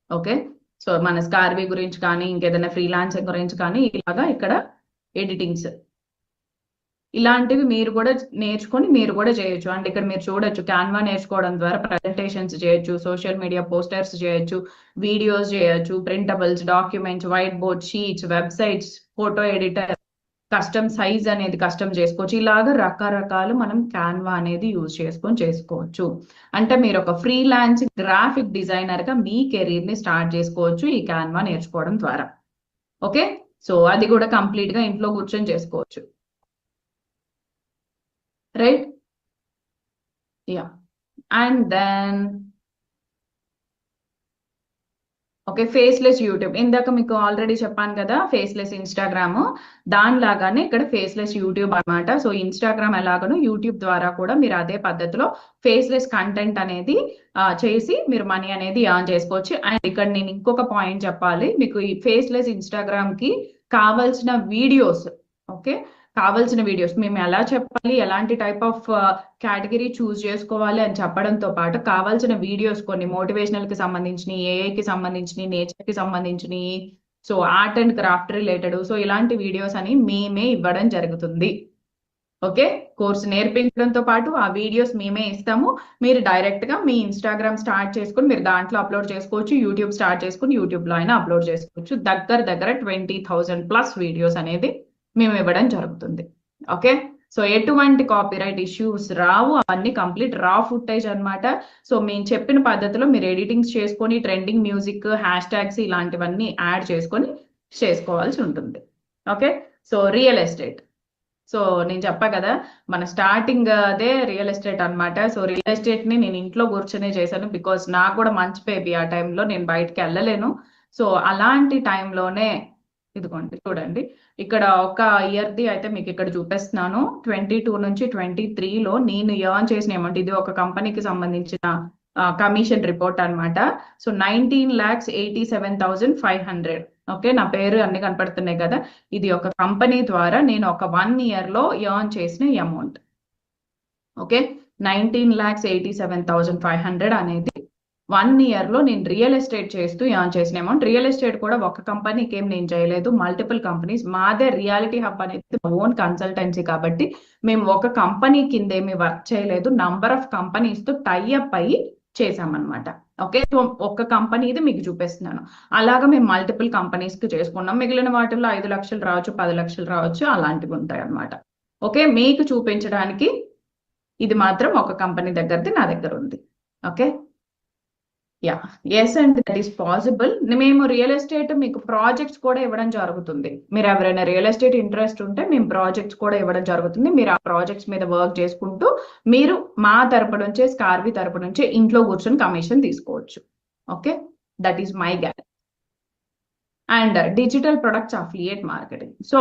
ఓకే, సో మన స్కార్వీ గురించి కానీ ఇంకేదైనా ఫ్రీలాన్సింగ్ గురించి కానీ ఇలాగా ఇక్కడ ఎడిటింగ్స్ ఇలాంటివి మీరు కూడా నేర్చుకొని మీరు కూడా చేయొచ్చు. అంటే ఇక్కడ మీరు చూడొచ్చు క్యాన్వా నేర్చుకోవడం ద్వారా ప్రజెంటేషన్స్ చేయొచ్చు, సోషల్ మీడియా పోస్టర్స్ చేయొచ్చు, వీడియోస్ చేయొచ్చు, printables, documents, white board, sheets, websites, photo editor, custom size అనేది కస్టమ్ చేసుకోవచ్చు. ఇలాగ రకరకాలు మనం క్యాన్వా అనేది యూజ్ చేసుకొని చేసుకోవచ్చు. అంటే మీరు ఒక ఫ్రీలాన్సింగ్ గ్రాఫిక్ డిజైనర్ గా మీ కెరీర్ ని స్టార్ట్ చేసుకోవచ్చు ఈ క్యాన్వా నేర్చుకోవడం ద్వారా. ఓకే, సో అది కూడా కంప్లీట్ గా ఇంట్లో కూర్చొని చేసుకోవచ్చు. Right, ya. And then okay, faceless YouTube. ఇందాక మీకు ఆల్రెడీ చెప్పాను కదా ఫేస్లెస్ ఇన్స్టాగ్రామ్, దానిలాగానే ఇక్కడ ఫేస్లెస్ యూట్యూబ్ అన్నమాట. సో ఇన్స్టాగ్రామ్ ఎలాగనో యూట్యూబ్ ద్వారా కూడా మీరు అదే పద్ధతిలో ఫేస్లెస్ కంటెంట్ అనేది చేసి మీరు మనీ అనేది ఎర్న్ చేసుకోవచ్చు. అండ్ ఇక్కడ నేను ఇంకొక పాయింట్ చెప్పాలి మీకు, ఈ ఫేస్లెస్ ఇన్స్టాగ్రామ్ కి కావాల్సిన వీడియోస్, ఓకే, కావాల్సిన వీడియోస్ మేము ఎలా చెప్పాలి, ఎలాంటి టైప్ ఆఫ్ కేటగిరీ చూస్ చేసుకోవాలి అని చెప్పడంతో పాటు కావాల్సిన వీడియోస్ కొన్ని మోటివేషనల్ కి సంబంధించినవి, ఏఐకి సంబంధించినవి, నేచర్ కి సంబంధించినవి, so art and craft related, so ఇలాంటి వీడియోస్ అని మేమే ఇవ్వడం జరుగుతుంది. ఓకే, కోర్స్ నేర్పించడంతో పాటు ఆ వీడియోస్ మేమే ఇస్తాము. మీరు డైరెక్ట్ గా మీ ఇన్స్టాగ్రామ్ స్టార్ట్ చేసుకుని మీరు దాంట్లో అప్లోడ్ చేసుకోవచ్చు, యూట్యూబ్ స్టార్ట్ చేసుకుని యూట్యూబ్ లో అయినా అప్లోడ్ చేసుకోవచ్చు. దగ్గర 20,000+ వీడియోస్ అనేది మేము ఇవ్వడం జరుగుతుంది. ఓకే, సో ఎటువంటి కాపీరైట్ ఇష్యూస్ రావు, అవన్నీ కంప్లీట్ రా ఫుటేజ్ అన్నమాట. సో మేము చెప్పిన పద్ధతిలో మీరు ఎడిటింగ్స్ చేసుకొని ట్రెండింగ్ మ్యూజిక్, హ్యాష్ ట్యాగ్స్ ఇలాంటివన్నీ యాడ్ చేసుకొని చేసుకోవాల్సి ఉంటుంది. Okay, so real estate. So నేను చెప్పా కదా, మన స్టార్టింగ్ అదే రియల్ ఎస్టేట్ అన్నమాట. సో రియల్ ఎస్టేట్ ని నేను ఇంట్లో కూర్చొనే చేశాను, బికాస్ నాకు కూడా మంచి బేబీ ఆ టైంలో, నేను బయటకి వెళ్ళలేను. సో అలాంటి టైంలోనే ఇదిగోండి చూడండి, ఇక్కడ ఒక ఇయర్ది అయితే మీకు ఇక్కడ చూపిస్తున్నాను. 22 నుంచి 23లో నేను ఎర్న్ చేసిన అమౌంట్, ఇది ఒక కంపెనీకి సంబంధించిన కమిషన్ రిపోర్ట్ అన్నమాట. సో 19,87,500. ఓకే, నా పేరు అన్ని కనపడుతున్నాయి కదా. ఇది ఒక కంపెనీ ద్వారా నేను ఒక 1 year లో ఎర్న్ చేసిన అమౌంట్. ఓకే, 19,87,500 అనేది 1 year లో నేను రియల్ ఎస్టేట్ చేస్తూ ఎర్న్ చేసిన అమౌంట్. రియల్ ఎస్టేట్ కూడా ఒక కంపెనీకి ఏం నేను చేయలేదు, మల్టిపుల్ కంపెనీస్. మాదే రియాలిటీ హబ్ అనేది ఓన్ కన్సల్టెన్సీ కాబట్టి మేము ఒక కంపెనీ కింద ఏమి వర్క్ చేయలేదు, నంబర్ ఆఫ్ కంపెనీస్ తో టైఅప్ అయ్యి చేసామన్నమాట. ఓకే, సో ఒక్క కంపెనీది మీకు చూపిస్తున్నాను. అలాగా మేము మల్టిపుల్ కంపెనీస్ కి చేసుకున్నాం. మిగిలిన వాటిల్లో 5 లక్షలు రావచ్చు, 10 లక్షలు రావచ్చు, అలాంటివి ఉంటాయి అన్నమాట. ఓకే, మీకు చూపించడానికి ఇది మాత్రం ఒక కంపెనీ దగ్గరది నా దగ్గర ఉంది. Okay, ya, yes and that is possible. మేము రియల్ ఎస్టేట్ మీకు ప్రాజెక్ట్స్ కూడా ఇవ్వడం జరుగుతుంది. మీరు ఎవరైనా రియల్ ఎస్టేట్ ఇంట్రెస్ట్ ఉంటే మేము ప్రాజెక్ట్స్ కూడా ఇవ్వడం జరుగుతుంది. మీరు ఆ ప్రాజెక్ట్స్ మీద వర్క్ చేసుకుంటూ మీరు మా తరపు నుంచే, స్కార్వి తరపు నుంచే ఇంట్లో కూర్చొని కమిషన్ తీసుకోవచ్చు. Okay, that is my guarantee. And digital products affiliate marketing. So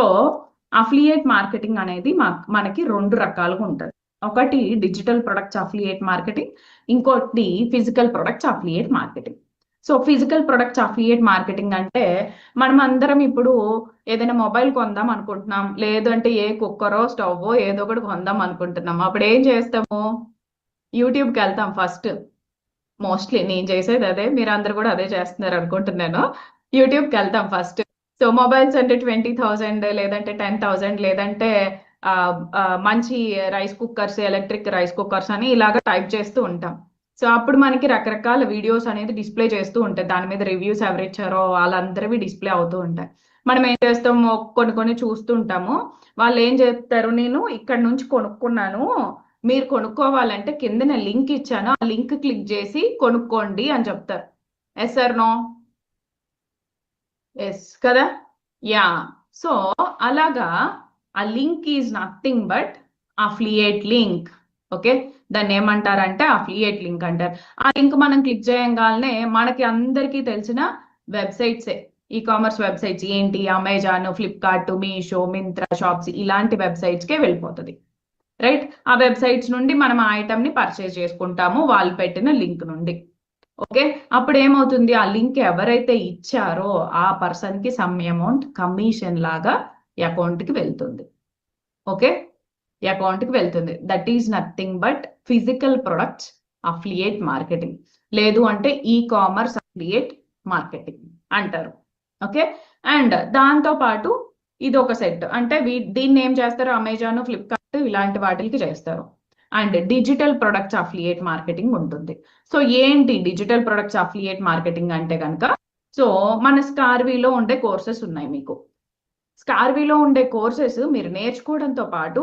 affiliate marketing అనేది మనకి 2 రకాలుగా ఉంటుంది. ఒకటి డిజిటల్ ప్రొడక్ట్స్ అఫిలియేట్ మార్కెటింగ్, ఇంకోటి physical products affiliate marketing. So physical products affiliate marketing అంటే మనం అందరం ఇప్పుడు ఏదైనా మొబైల్ కొందాం అనుకుంటున్నాం, లేదంటే ఏ కుక్కరో స్టవ్ ఏదో ఒకటి కొందాం అనుకుంటున్నాం. అప్పుడు ఏం చేస్తాము? యూట్యూబ్కి వెళ్తాం ఫస్ట్. మోస్ట్లీ నేను చేసేది అదే, మీరు అందరు కూడా అదే చేస్తున్నారు అనుకుంటున్నాను. యూట్యూబ్కి వెళ్తాం ఫస్ట్. సో మొబైల్స్ అంటే 20,000 లేదంటే 10,000 లేదంటే మంచి rice cookers, electric rice cookers అని ఇలాగ టైప్ చేస్తూ ఉంటాం. సో అప్పుడు మనకి రకరకాల వీడియోస్ అనేది డిస్ప్లే చేస్తూ ఉంటాయి, దాని మీద రివ్యూస్ ఎవరు ఇచ్చారో వాళ్ళందరివి డిస్ప్లే అవుతూ ఉంటాయి. మనం ఏం చేస్తాము, కొన్ని చూస్తూ ఉంటాము. వాళ్ళు ఏం చెప్తారు, నేను ఇక్కడ నుంచి కొనుక్కున్నాను, మీరు కొనుక్కోవాలంటే కింద నేను లింక్ ఇచ్చాను, ఆ లింక్ క్లిక్ చేసి కొనుక్కోండి అని చెప్తారు. Yes or no? ఎస్ కదా, యా. సో అలాగా ఆ link is nothing but affiliate link. Okay, దాన్ని ఏమంటారంటే అఫిలియేట్ లింక్ అంటారు. ఆ లింక్ మనం క్లిక్ చేయగానే మనకి అందరికీ తెలిసిన వెబ్సైట్సే, ఈ కామర్స్ వెబ్సైట్స్ ఏంటి, Amazon, Flipkart, Meesho, Myntra, shops, ఇలాంటి వెబ్సైట్స్కే వెళ్ళిపోతుంది. రైట్, ఆ వెబ్సైట్స్ నుండి మనం ఆ ఐటమ్ ని పర్చేజ్ చేసుకుంటాము వాళ్ళు పెట్టిన లింక్ నుండి. ఓకే, అప్పుడు ఏమవుతుంది, ఆ లింక్ ఎవరైతే ఇచ్చారో ఆ పర్సన్ కి సమ్ అమౌంట్ కమిషన్ లాగా అకౌంట్ కి వెళ్తుంది. ఓకే, అకౌంట్ కి వెళ్తుంది. That is nothing but physical products affiliate marketing, లేదు అంటే ఈ కామర్స్ అఫిలియేట్ మార్కెటింగ్ అంటారు. ఓకే, అండ్ దాంతో పాటు ఇది ఒక సెట్. అంటే దీన్ని ఏం చేస్తారు, అమెజాన్, ఫ్లిప్కార్ట్ ఇలాంటి వాటికి చేస్తారు. And digital products affiliate marketing ఉంటుంది. సో ఏంటి డిజిటల్ ప్రొడక్ట్స్ అఫిలియేట్ మార్కెటింగ్ అంటే కనుక, సో మన స్కార్వీలో ఉండే కోర్సెస్ ఉన్నాయి. మీకు స్కార్వీలో ఉండే కోర్సెస్ మీరు నేర్చుకోవడంతో పాటు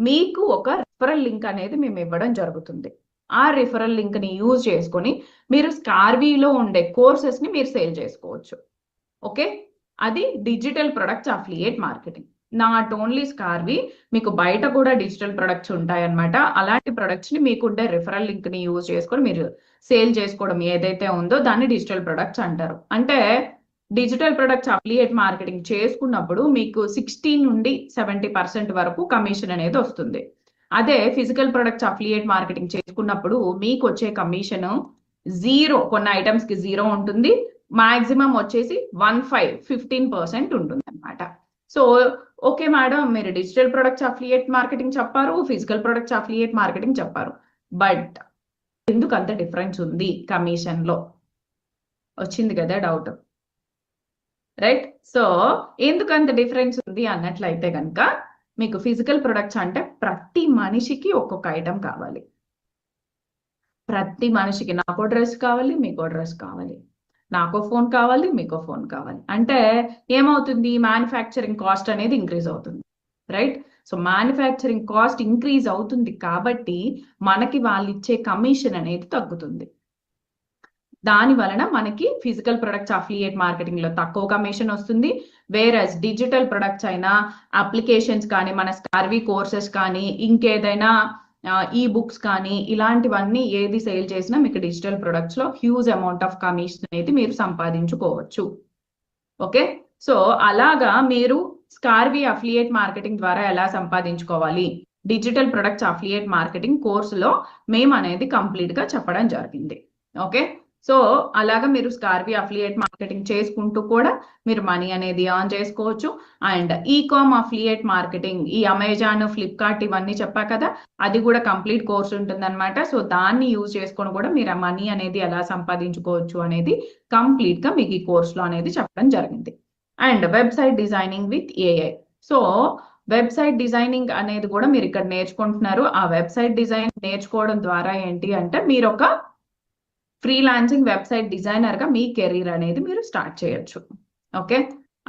మీకు ఒక రిఫరల్ లింక్ అనేది మేము ఇవ్వడం జరుగుతుంది. ఆ రిఫరల్ లింక్ ని యూజ్ చేసుకొని మీరు స్కార్వీలో ఉండే కోర్సెస్ ని మీరు సేల్ చేసుకోవచ్చు. ఓకే, అది digital products affiliate marketing. Not only స్కార్వీ, మీకు బయట కూడా డిజిటల్ ప్రొడక్ట్స్ ఉంటాయన్నమాట. అలాంటి ప్రొడక్ట్స్ ని మీకుండే రిఫరల్ లింక్ ని యూజ్ చేసుకొని మీరు సేల్ చేసుకోవడం ఏదైతే ఉందో దాన్ని డిజిటల్ ప్రొడక్ట్స్ అంటారు. అంటే డిజిటల్ ప్రొడక్ట్స్ అఫిలియేట్ మార్కెటింగ్ చేసుకున్నప్పుడు మీకు 60 నుండి 70% వరకు కమిషన్ అనేది వస్తుంది. అదే ఫిజికల్ ప్రొడక్ట్స్ అఫిలియేట్ మార్కెటింగ్ చేసుకున్నప్పుడు మీకు వచ్చే కమిషన్ 0, కొన్ని ఐటమ్స్ కి 0 ఉంటుంది, మాక్సిమం వచ్చేసి 15% ఉంటుంది అనమాట. సో ఓకే మేడం, మీరు డిజిటల్ ప్రొడక్ట్స్ అఫిలియేట్ మార్కెటింగ్ చెప్పారు, ఫిజికల్ ప్రొడక్ట్స్ అఫిలియేట్ మార్కెటింగ్ చెప్పారు, బట్ ఎందుకు అంత డిఫరెన్స్ ఉంది కమిషన్ లో? వచ్చింది కదా డౌట్, రైట్? సో ఎందుకు అంత డిఫరెన్స్ ఉంది అన్నట్లయితే కనుక, మీకు ఫిజికల్ ప్రొడక్ట్స్ అంటే ప్రతి మనిషికి ఒక్కొక్క ఐటమ్ కావాలి. ప్రతి మనిషికి నాకో డ్రెస్ కావాలి, మీకో డ్రెస్ కావాలి, నాకో ఫోన్ కావాలి, మీకో ఫోన్ కావాలి. అంటే ఏమవుతుంది, మ్యానుఫ్యాక్చరింగ్ కాస్ట్ అనేది ఇంక్రీజ్ అవుతుంది. Right, so manufacturing cost increase అవుతుంది కాబట్టి మనకి వాళ్ళు ఇచ్చే కమిషన్ అనేది తగ్గుతుంది. దాని వలన మనకి ఫిజికల్ ప్రొడక్ట్స్ అఫిలియేట్ మార్కెటింగ్ లో తక్కువ కమిషన్ వస్తుంది, వేరస్ డిజిటల్ ప్రొడక్ట్స్ అయినా, అప్లికేషన్స్ కానీ, మన స్కార్వీ కోర్సెస్ కానీ, ఇంకేదైనా ఈ బుక్స్ కానీ, ఇలాంటివన్నీ ఏది సేల్ చేసినా మీకు డిజిటల్ ప్రొడక్ట్స్ లో హ్యూజ్ అమౌంట్ ఆఫ్ కమిషన్ అనేది మీరు సంపాదించుకోవచ్చు. ఓకే, సో అలాగా మీరు స్కార్వీ అఫిలియేట్ మార్కెటింగ్ ద్వారా ఎలా సంపాదించుకోవాలి, డిజిటల్ ప్రొడక్ట్స్ అఫిలియేట్ మార్కెటింగ్ కోర్సులో మేము అనేది కంప్లీట్ గా చెప్పడం జరిగింది. ఓకే, సో అలాగా మీరు స్కార్వీ అఫిలియేట్ మార్కెటింగ్ చేసుకుంటూ కూడా మీరు మనీ అనేది ఎర్న్ చేసుకోవచ్చు. అండ్ ఈకామ్ అఫిలియేట్ మార్కెటింగ్, ఈ అమెజాన్, ఫ్లిప్కార్ట్ ఇవన్నీ చెప్పా కదా, అది కూడా కంప్లీట్ కోర్స్ ఉంటుందన్నమాట. సో దాన్ని యూజ్ చేసుకొని కూడా మీరు ఆ మనీ అనేది ఎలా సంపాదించుకోవచ్చు అనేది కంప్లీట్ గా మీకు ఈ కోర్సులో అనేది చెప్పడం జరిగింది. And website designing with AI. So website designing అనేది కూడా మీరు ఇక్కడ నేర్చుకుంటున్నారు. ఆ వెబ్సైట్ డిజైన్ నేర్చుకోవడం ద్వారా ఏంటి అంటే మీరు ఒక ఫ్రీలాన్సింగ్ వెబ్సైట్ డిజైనర్ గా మీ కెరీర్ అనేది మీరు స్టార్ట్ చేయొచ్చు. Okay,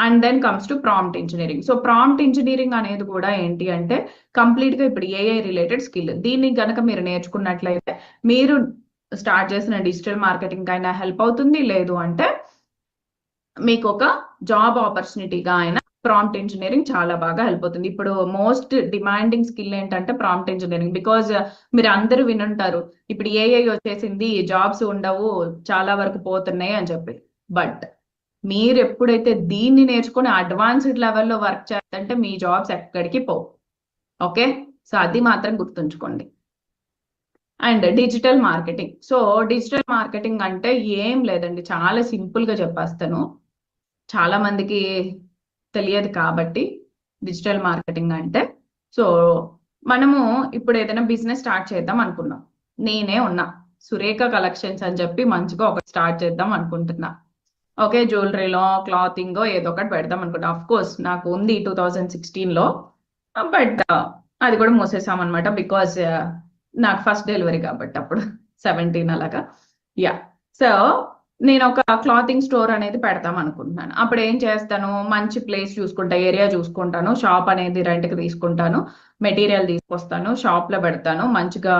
and then comes to prompt engineering. So prompt engineering అనేది కూడా ఏంటి అంటే కంప్లీట్ గా ఇప్పుడు ఏఐ రిలేటెడ్ స్కిల్. దీన్ని కనుక మీరు నేర్చుకున్నట్లయితే మీరు స్టార్ట్ చేసిన డిజిటల్ మార్కెటింగ్ అయినా హెల్ప్ అవుతుంది, లేదు అంటే మీకు ఒక జాబ్ ఆపర్చునిటీగా అయినా ప్రాంప్ట్ ఇంజనీరింగ్ చాలా బాగా హెల్ప్ అవుతుంది. ఇప్పుడు మోస్ట్ డిమాండింగ్ స్కిల్ ఏంటంటే ప్రాంప్ట్ ఇంజనీరింగ్. బికాజ్ మీరు అందరూ వినుంటారు ఇప్పుడు ఏఐ వచ్చేసింది, జాబ్స్ ఉండవు, చాలా వరకు పోతున్నాయి అని చెప్పి. బట్ మీరు ఎప్పుడైతే దీన్ని నేర్చుకుని అడ్వాన్స్డ్ లెవెల్లో వర్క్ చేస్తుంటే మీ జాబ్స్ ఎక్కడికి పోవు. ఓకే, సో అది మాత్రం గుర్తుంచుకోండి. And digital marketing. So digital marketing అంటే ఏం లేదండి, చాలా సింపుల్ గా చెప్పేస్తాను, చాలా మందికి తెలియదు కాబట్టి. డిజిటల్ మార్కెటింగ్ అంటే, సో మనము ఇప్పుడు ఏదైనా బిజినెస్ స్టార్ట్ చేద్దాం అనుకున్నాం. నేనే ఉన్నా, సురేఖ కలెక్షన్స్ అని చెప్పి మంచిగా ఒకటి స్టార్ట్ చేద్దాం అనుకుంటున్నా. ఓకే, జ్యువెలరీలో, క్లాతింగ్ ఏదో ఒకటి పెడదాం అనుకుంటా. అఫ్ కోర్స్ నాకు ఉంది 2016 లో, బట్ అది కూడా మూసేసాం అనమాట. బికాస్ నాకు ఫస్ట్ డెలివరీ కాబట్టి అప్పుడు 17 అలాగా. యా, సో నేను ఒక క్లాతింగ్ స్టోర్ అనేది పెడతాం అనుకుంటున్నాను. అప్పుడు ఏం చేస్తాను, మంచి ప్లేస్ చూసుకుంటా, ఏరియా చూసుకుంటాను, షాప్ అనేది రెంట్కి తీసుకుంటాను, మెటీరియల్ తీసుకొస్తాను, షాప్ లో పెడతాను, మంచిగా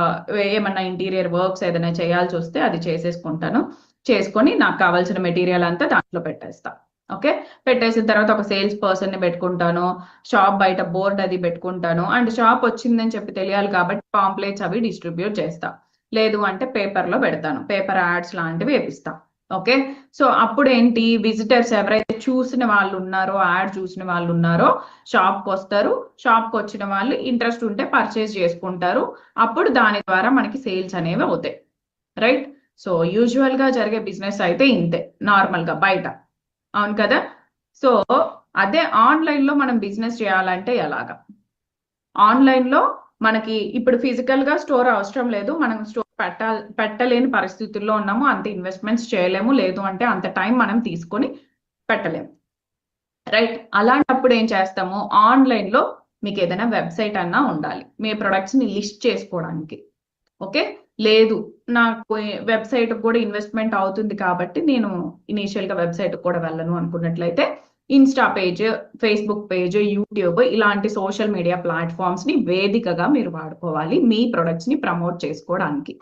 ఏమన్నా ఇంటీరియర్ వర్క్స్ ఏదైనా చేయాల్సి వస్తే అది చేసేసుకుంటాను, చేసుకొని నాకు కావాల్సిన మెటీరియల్ అంతా దాంట్లో పెట్టేస్తా. ఓకే, పెట్టేసిన తర్వాత ఒక సేల్స్ పర్సన్ ని పెట్టుకుంటాను, షాప్ బయట బోర్డ్ అది పెట్టుకుంటాను. అండ్ షాప్ వచ్చిందని చెప్పి తెలియాలి కాబట్టి పాంప్లెట్స్ అవి డిస్ట్రిబ్యూట్ చేస్తా, లేదు అంటే పేపర్ లో పెడతాను, పేపర్ యాడ్స్ లాంటివి వేపిస్తా. ఓకే, సో అప్పుడు ఏంటి, విజిటర్స్ ఎవరైతే చూసిన వాళ్ళు ఉన్నారో, యాడ్ చూసిన వాళ్ళు ఉన్నారో షాప్కి వస్తారు, షాప్కి వచ్చిన వాళ్ళు ఇంట్రెస్ట్ ఉంటే పర్చేస్ చేసుకుంటారు. అప్పుడు దాని ద్వారా మనకి సేల్స్ అనేవి అవుతాయి. రైట్, సో యూజువల్ గా జరిగే బిజినెస్ అయితే ఇంతే నార్మల్ గా బయట, అవును కదా. సో అదే ఆన్లైన్ లో మనం బిజినెస్ చేయాలంటే ఎలాగా, ఆన్లైన్ లో మనకి ఇప్పుడు ఫిజికల్ గా స్టోర్ అవసరం లేదు, మనం స్టోర్ పెట్టలేని పరిస్థితుల్లో ఉన్నాము, అంత ఇన్వెస్ట్మెంట్స్ చేయలేము, లేదు అంటే అంత టైం మనం తీసుకొని పెట్టలేము. రైట్, అలాంటప్పుడు ఏం చేస్తాము, ఆన్లైన్ లో మీకు ఏదైనా వెబ్సైట్ అన్నా ఉండాలి మీ ప్రొడక్ట్స్ ని లిస్ట్ చేసుకోవడానికి. ఓకే, లేదు నాకు వెబ్సైట్ కూడా ఇన్వెస్ట్మెంట్ అవుతుంది కాబట్టి నేను ఇనీషియల్ గా వెబ్సైట్ కూడా వెళ్ళను అనుకున్నట్లయితే Insta page, Facebook page, YouTube ఇలాంటి సోషల్ మీడియా ప్లాట్ఫామ్స్ ని వేదికగా మీరు వాడుకోవాలి మీ ప్రొడక్ట్స్ ని ప్రమోట్ చేసుకోవడానికి.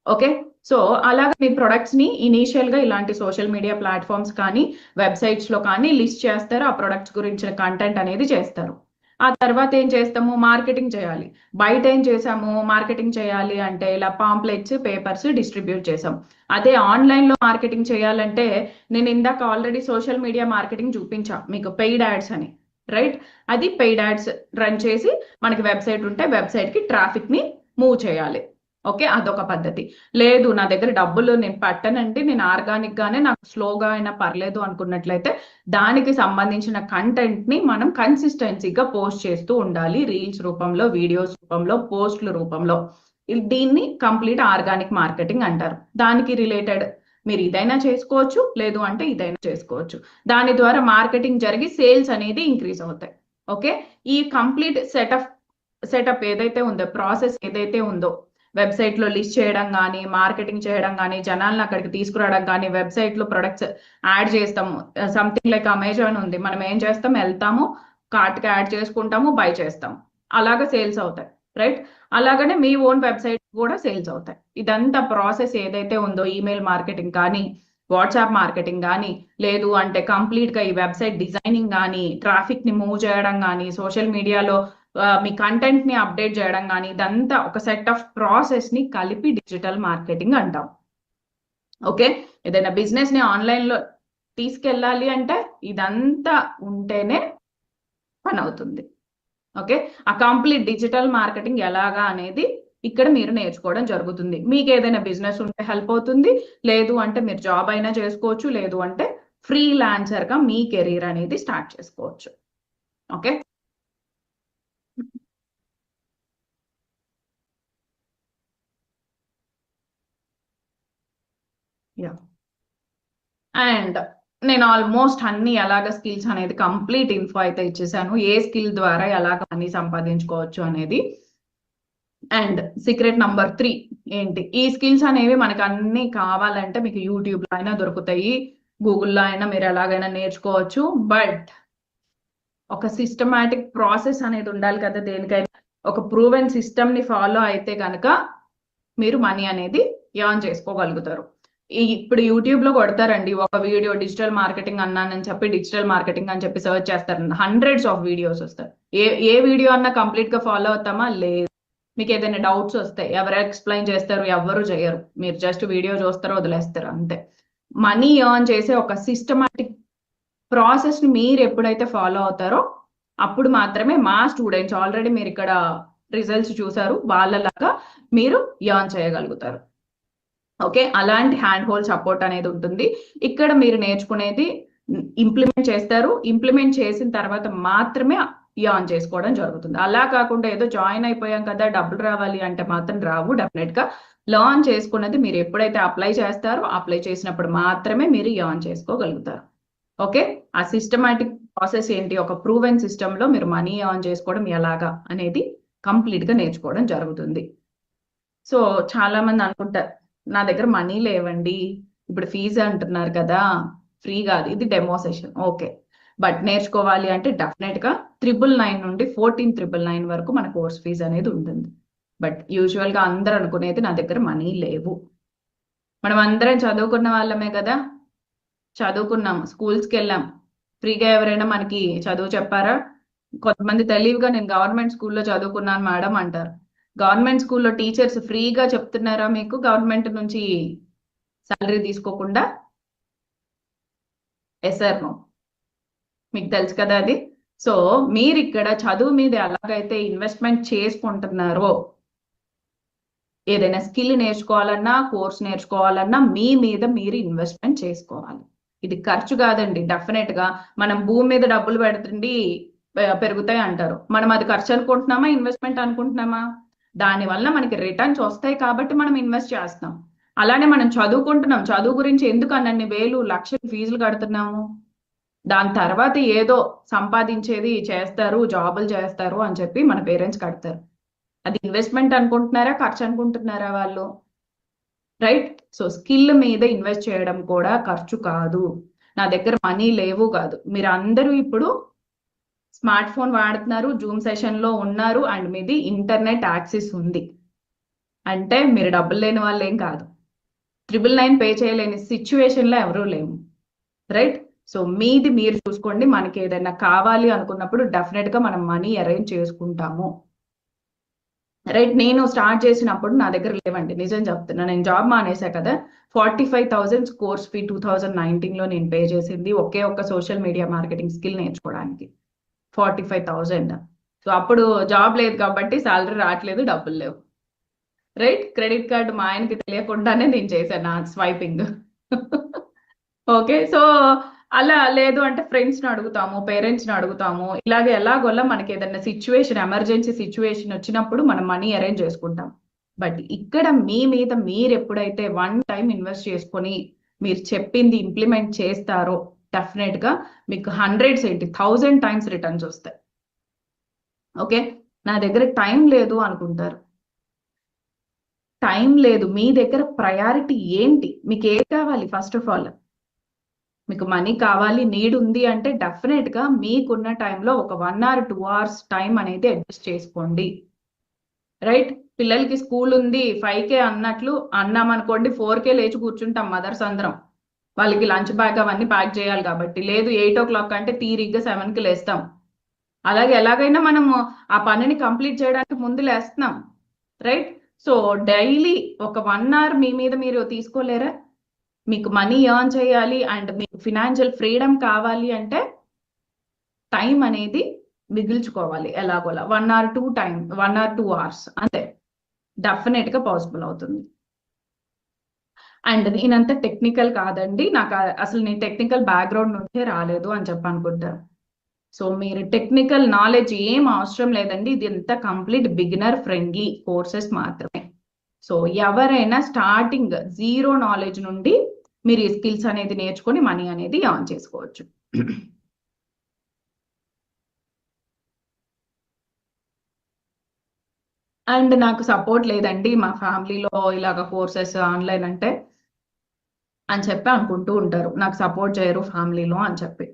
ఓకే, సో అలాగే మీ ప్రొడక్ట్స్ ని ఇనీషియల్ గా ఇలాంటి సోషల్ మీడియా ప్లాట్ఫామ్స్ కానీ వెబ్సైట్స్ లో కానీ లిస్ట్ చేస్తారు, ఆ ప్రొడక్ట్స్ గురించిన కంటెంట్ అనేది చేస్తారు. ఆ తర్వాత ఏం చేస్తాము, మార్కెటింగ్ చేయాలి. బయట ఏం చేసాము, మార్కెటింగ్ చేయాలి అంటే ఇలా పాంప్లెట్స్, పేపర్స్ డిస్ట్రిబ్యూట్ చేసాం. అదే ఆన్లైన్ లో మార్కెటింగ్ చేయాలంటే నేను ఇందాక ఆల్రెడీ సోషల్ మీడియా మార్కెటింగ్ చూపించా మీకు, పెయిడ్ యాడ్స్ అని. రైట్, అది పెయిడ్ యాడ్స్ రన్ చేసి మనకి వెబ్సైట్ ఉంటే వెబ్సైట్ కి ట్రాఫిక్ ని మూవ్ చేయాలి. ఓకే, అదొక పద్ధతి. లేదు నా దగ్గర డబ్బులు నేను పట్టనంటే నేను ఆర్గానిక్ గానే నాకు స్లోగా అయినా పర్లేదు అనుకున్నట్లయితే దానికి సంబంధించిన కంటెంట్ ని మనం కన్సిస్టెన్సీగా పోస్ట్ చేస్తూ ఉండాలి, రీల్స్ రూపంలో, వీడియోస్ రూపంలో, పోస్ట్ల రూపంలో. దీన్ని కంప్లీట్ ఆర్గానిక్ మార్కెటింగ్ అంటారు. దానికి రిలేటెడ్ మీరు ఇదైనా చేసుకోవచ్చు, లేదు అంటే ఇదైనా చేసుకోవచ్చు. దాని ద్వారా మార్కెటింగ్ జరిగి సేల్స్ అనేది ఇంక్రీజ్ అవుతాయి. ఓకే, ఈ కంప్లీట్ సెటప్ ఏదైతే ఉందో, ప్రాసెస్ ఏదైతే ఉందో, వెబ్సైట్ లో లిస్ట్ చేయడం కానీ, మార్కెటింగ్ చేయడం కానీ, జనాలను అక్కడికి తీసుకురావడం కానీ, వెబ్సైట్ లో ప్రొడక్ట్స్ యాడ్ చేస్తాము. సంథింగ్ లైక్ అమెజాన్ ఉంది, మనం ఏం చేస్తాం, వెళ్తాము, కార్ట్ కి యాడ్ చేసుకుంటాము, బై చేస్తాము, అలాగా సేల్స్ అవుతాయి. రైట్, అలాగనే మీ ఓన్ వెబ్సైట్ కూడా సేల్స్ అవుతాయి. ఇదంతా ప్రాసెస్ ఏదైతే ఉందో, ఈమెయిల్ మార్కెటింగ్ కానీ, వాట్సాప్ మార్కెటింగ్ కానీ, లేదు అంటే కంప్లీట్ గా ఈ వెబ్సైట్ డిజైనింగ్ కానీ, ట్రాఫిక్ ని మూవ్ చేయడం కానీ, సోషల్ మీడియాలో మీ కంటెంట్ ని అప్డేట్ చేయడం కానీ, ఇదంతా ఒక సెట్ ఆఫ్ ప్రాసెస్ ని కలిపి డిజిటల్ మార్కెటింగ్ అంటాం. ఓకే, ఏదైనా బిజినెస్ ని ఆన్లైన్ లో తీసుకెళ్ళాలి అంటే ఇదంతా ఉంటేనే పని అవుతుంది. ఓకే, ఆ కంప్లీట్ డిజిటల్ మార్కెటింగ్ ఎలాగా అనేది ఇక్కడ మీరు నేర్చుకోవడం జరుగుతుంది. మీకు ఏదైనా బిజినెస్ ఉంటే హెల్ప్ అవుతుంది, లేదు అంటే మీరు జాబ్ అయినా చేసుకోవచ్చు, లేదు అంటే ఫ్రీలాన్సర్ గా మీ కెరీర్ అనేది స్టార్ట్ చేసుకోవచ్చు. Okay, ya. అండ్ నేను ఆల్మోస్ట్ అన్ని ఎలాగ స్కిల్స్ అనేది కంప్లీట్ ఇన్ఫో అయితే ఇచ్చేసాను, ఏ స్కిల్ ద్వారా ఎలాగ మనీ సంపాదించుకోవచ్చు అనేది. అండ్ సీక్రెట్ నంబర్ 3 ఏంటి, ఈ స్కిల్స్ అనేవి మనకు అన్ని కావాలంటే మీకు యూట్యూబ్ లో అయినా దొరుకుతాయి, గూగుల్లో అయినా మీరు ఎలాగైనా నేర్చుకోవచ్చు. బట్ ఒక సిస్టమాటిక్ ప్రాసెస్ అనేది ఉండాలి కదా దేనికైనా. ఒక ప్రూవెన్ సిస్టమ్ ని ఫాలో అయితే కనుక మీరు మనీ అనేది ఎర్న్ చేసుకోగలుగుతారు. ఇప్పుడు యూట్యూబ్ లో కొడతారండి ఒక వీడియో, డిజిటల్ మార్కెటింగ్ అన్నానని చెప్పి డిజిటల్ మార్కెటింగ్ అని చెప్పి సర్చ్ చేస్తారు, హండ్రెడ్స్ ఆఫ్ వీడియోస్ వస్తాయి. ఏ వీడియో అన్నా కంప్లీట్ గా ఫాలో అవుతామా? లేదు. మీకు ఏదైనా డౌట్స్ వస్తాయి, ఎవరు ఎక్స్ప్లెయిన్ చేస్తారు? ఎవరు చేయరు. మీరు జస్ట్ వీడియో చూస్తారో వదిలేస్తారు అంతే. మనీ ఎర్న్ చేసే ఒక సిస్టమాటిక్ ప్రాసెస్ ని మీరు ఎప్పుడైతే ఫాలో అవుతారో అప్పుడు మాత్రమే మా స్టూడెంట్స్, ఆల్రెడీ మీరు ఇక్కడ రిజల్ట్స్ చూసారు, వాళ్ళలాగా మీరు ఎర్న్ చేయగలుగుతారు. ఓకే, అలాంటి హ్యాండ్ హోల్డ్ సపోర్ట్ అనేది ఉంటుంది. ఇక్కడ మీరు నేర్చుకునేది ఇంప్లిమెంట్ చేస్తారు, ఇంప్లిమెంట్ చేసిన తర్వాత మాత్రమే ఎర్న్ చేసుకోవడం జరుగుతుంది. అలా కాకుండా ఏదో జాయిన్ అయిపోయాం కదా డబ్బులు రావాలి అంటే మాత్రం రావు. డెఫినెట్ గా లర్న్ చేసుకున్నది మీరు ఎప్పుడైతే అప్లై చేస్తారో అప్లై చేసినప్పుడు మాత్రమే మీరు ఎర్న్ చేసుకోగలుగుతారు. ఓకే, ఆ సిస్టమాటిక్ ప్రాసెస్ ఏంటి, ఒక ప్రూవెన్ సిస్టమ్ లో మీరు మనీ ఎర్న్ చేసుకోవడం ఎలాగా అనేది కంప్లీట్ గా నేర్చుకోవడం జరుగుతుంది. సో చాలా మంది అనుకుంటారు నా దగ్గర మనీ లేవండి, ఇప్పుడు ఫీజు అంటున్నారు కదా, ఫ్రీ కాదు, ఇది డెమో సెషన్. ఓకే, బట్ నేర్చుకోవాలి అంటే డెఫినెట్ గా 999 నుండి 14,999 వరకు మన కోర్స్ ఫీజు అనేది ఉంటుంది. బట్ యూజువల్ గా అందరూ అనుకునేది నా దగ్గర మనీ లేవు. మనం అందరం చదువుకున్న వాళ్ళమే కదా, చదువుకున్నాం, స్కూల్స్కి వెళ్ళాం, ఫ్రీగా ఎవరైనా మనకి చదువు చెప్పారా? కొంతమంది తెలివిగా నేను గవర్నమెంట్ స్కూల్లో చదువుకున్నాను మేడం అంటారు. గవర్నమెంట్ స్కూల్లో టీచర్స్ ఫ్రీగా చెప్తున్నారా మీకు, గవర్నమెంట్ నుంచి సాలరీ తీసుకోకుండా? Yes or no? మీకు తెలుసు కదా అది. సో మీరు ఇక్కడ చదువు మీద ఎలాగైతే ఇన్వెస్ట్మెంట్ చేసుకుంటున్నారో, ఏదైనా స్కిల్ నేర్చుకోవాలన్నా, కోర్స్ నేర్చుకోవాలన్నా మీ మీద మీరు ఇన్వెస్ట్మెంట్ చేసుకోవాలి. ఇది ఖర్చు కాదండి. డెఫినెట్ గా మనం భూమి మీద డబ్బులు పెడుతుండి పెరుగుతాయి అంటారు, మనం అది ఖర్చు అనుకుంటున్నామా, ఇన్వెస్ట్మెంట్ అనుకుంటున్నామా? దాని వల్ల మనకి రిటర్న్స్ వస్తాయి కాబట్టి మనం ఇన్వెస్ట్ చేస్తాం. అలానే మనం చదువుకుంటున్నాం, చదువు గురించి ఎందుకు అన్నన్ని వేలు లక్షలు ఫీజులు కడుతున్నాము? దాని తర్వాత ఏదో సంపాదించేది చేస్తారు, జాబులు చేస్తారు అని చెప్పి మన పేరెంట్స్ కడతారు. అది ఇన్వెస్ట్మెంట్ అనుకుంటున్నారా, ఖర్చు అనుకుంటున్నారా వాళ్ళు? రైట్. సో స్కిల్ మీద ఇన్వెస్ట్ చేయడం కూడా ఖర్చు కాదు. నా దగ్గర మనీ లేవు కాదు, మీరు అందరూ ఇప్పుడు స్మార్ట్ ఫోన్ వాడుతున్నారు, జూమ్ సెషన్ లో ఉన్నారు, అండ్ మీది ఇంటర్నెట్ యాక్సెస్ ఉంది అంటే మీరు డబ్బులు లేని వాళ్ళు ఏం కాదు. 999 పే చేయలేని సిచ్యువేషన్ లో ఎవరూ లేము. రైట్. సో మీది మీరు చూసుకోండి. మనకి ఏదైనా కావాలి అనుకున్నప్పుడు డెఫినెట్ గా మనం మనీ అరేంజ్ చేసుకుంటాము. రైట్. నేను స్టార్ట్ చేసినప్పుడు నా దగ్గర లేవండి, నిజం చెప్తున్నా. నేను జాబ్ మానేసా కదా, 45,000 కోర్స్ ఫీ 2019 లో నేను పే చేసింది ఒకే ఒక్క సోషల్ మీడియా మార్కెటింగ్ స్కిల్ నేర్చుకోవడానికి. 45,000. సో అప్పుడు జాబ్ లేదు కాబట్టి సాలరీ రావట్లేదు, డబ్బులు లేవు. రైట్. క్రెడిట్ కార్డు మా ఆయనకి తెలియకుండానే నేను చేశాను నా స్వైపింగ్. ఓకే. సో అలా లేదు అంటే ఫ్రెండ్స్ ని అడుగుతాము, పేరెంట్స్ ని అడుగుతాము, ఇలాగే ఎలాగోలా మనకి ఏదైనా సిచ్యువేషన్, ఎమర్జెన్సీ సిచ్యువేషన్ వచ్చినప్పుడు మనం మనీ అరేంజ్ చేసుకుంటాం. బట్ ఇక్కడ మీ మీద మీరు ఎప్పుడైతే వన్ టైం ఇన్వెస్ట్ చేసుకొని మీరు చెప్పింది ఇంప్లిమెంట్ చేస్తారో డెఫినెట్ గా మీకు హండ్రెడ్స్ ఏంటి 1000 టైమ్స్ రిటర్న్స్ వస్తాయి. ఓకే, నా దగ్గర టైం లేదు అనుకుంటారు. టైం లేదు, మీ దగ్గర ప్రయారిటీ ఏంటి, మీకు ఏం కావాలి? ఫస్ట్ ఆఫ్ ఆల్ మీకు మనీ కావాలి, నీడ్ ఉంది అంటే డెఫినెట్ గా మీకున్న టైంలో ఒక 1 or 2 hours టైం అనేది అడ్జస్ట్ చేసుకోండి. రైట్. పిల్లలకి స్కూల్ ఉంది 5K అన్నట్లు అన్నామనుకోండి, 4K లేచి కూర్చుంటాం మదర్స్ అందరం. వాళ్ళకి లంచ్ బ్యాగ్ అవన్నీ ప్యాక్ చేయాలి కాబట్టి. లేదు 8 o'clock అంటే తీరిగ్గా 7కి లేస్తాం. అలాగే ఎలాగైనా మనము ఆ పనిని కంప్లీట్ చేయడానికి ముందు లేస్తున్నాం, రైట్? సో డైలీ ఒక 1 hour మీ మీద మీరు తీసుకోలేరా? మీకు మనీ ఎర్న్ చేయాలి అండ్ మీకు ఫినాన్షియల్ ఫ్రీడమ్ కావాలి అంటే టైం అనేది మిగిల్చుకోవాలి ఎలాగోలా. 1 or 2 hours అంతే, డెఫినెట్ గా పాసిబుల్ అవుతుంది. అండ్ నేనంత టెక్నికల్ కాదండి, నాకు అసలు నేను టెక్నికల్ బ్యాక్గ్రౌండ్ నుంచే రాలేదు అని చెప్పనుకుంటాను. సో మీరు టెక్నికల్ నాలెడ్జ్ ఏం అవసరం లేదండి, ఇది ఎంత కంప్లీట్ బిగినర్ ఫ్రెండ్లీ కోర్సెస్ మాత్రమే. సో ఎవరైనా స్టార్టింగ్ 0 నాలెడ్జ్ నుండి మీరు ఈ స్కిల్స్ అనేది నేర్చుకొని మనీ అనేది ఎర్న్ చేసుకోవచ్చు. అండ్ నాకు సపోర్ట్ లేదండి మా ఫ్యామిలీలో ఇలాగ కోర్సెస్ ఆన్లైన్ అంటే అని చెప్పి అనుకుంటూ ఉంటారు, నాకు సపోర్ట్ చేయరు ఫ్యామిలీలో అని చెప్పి.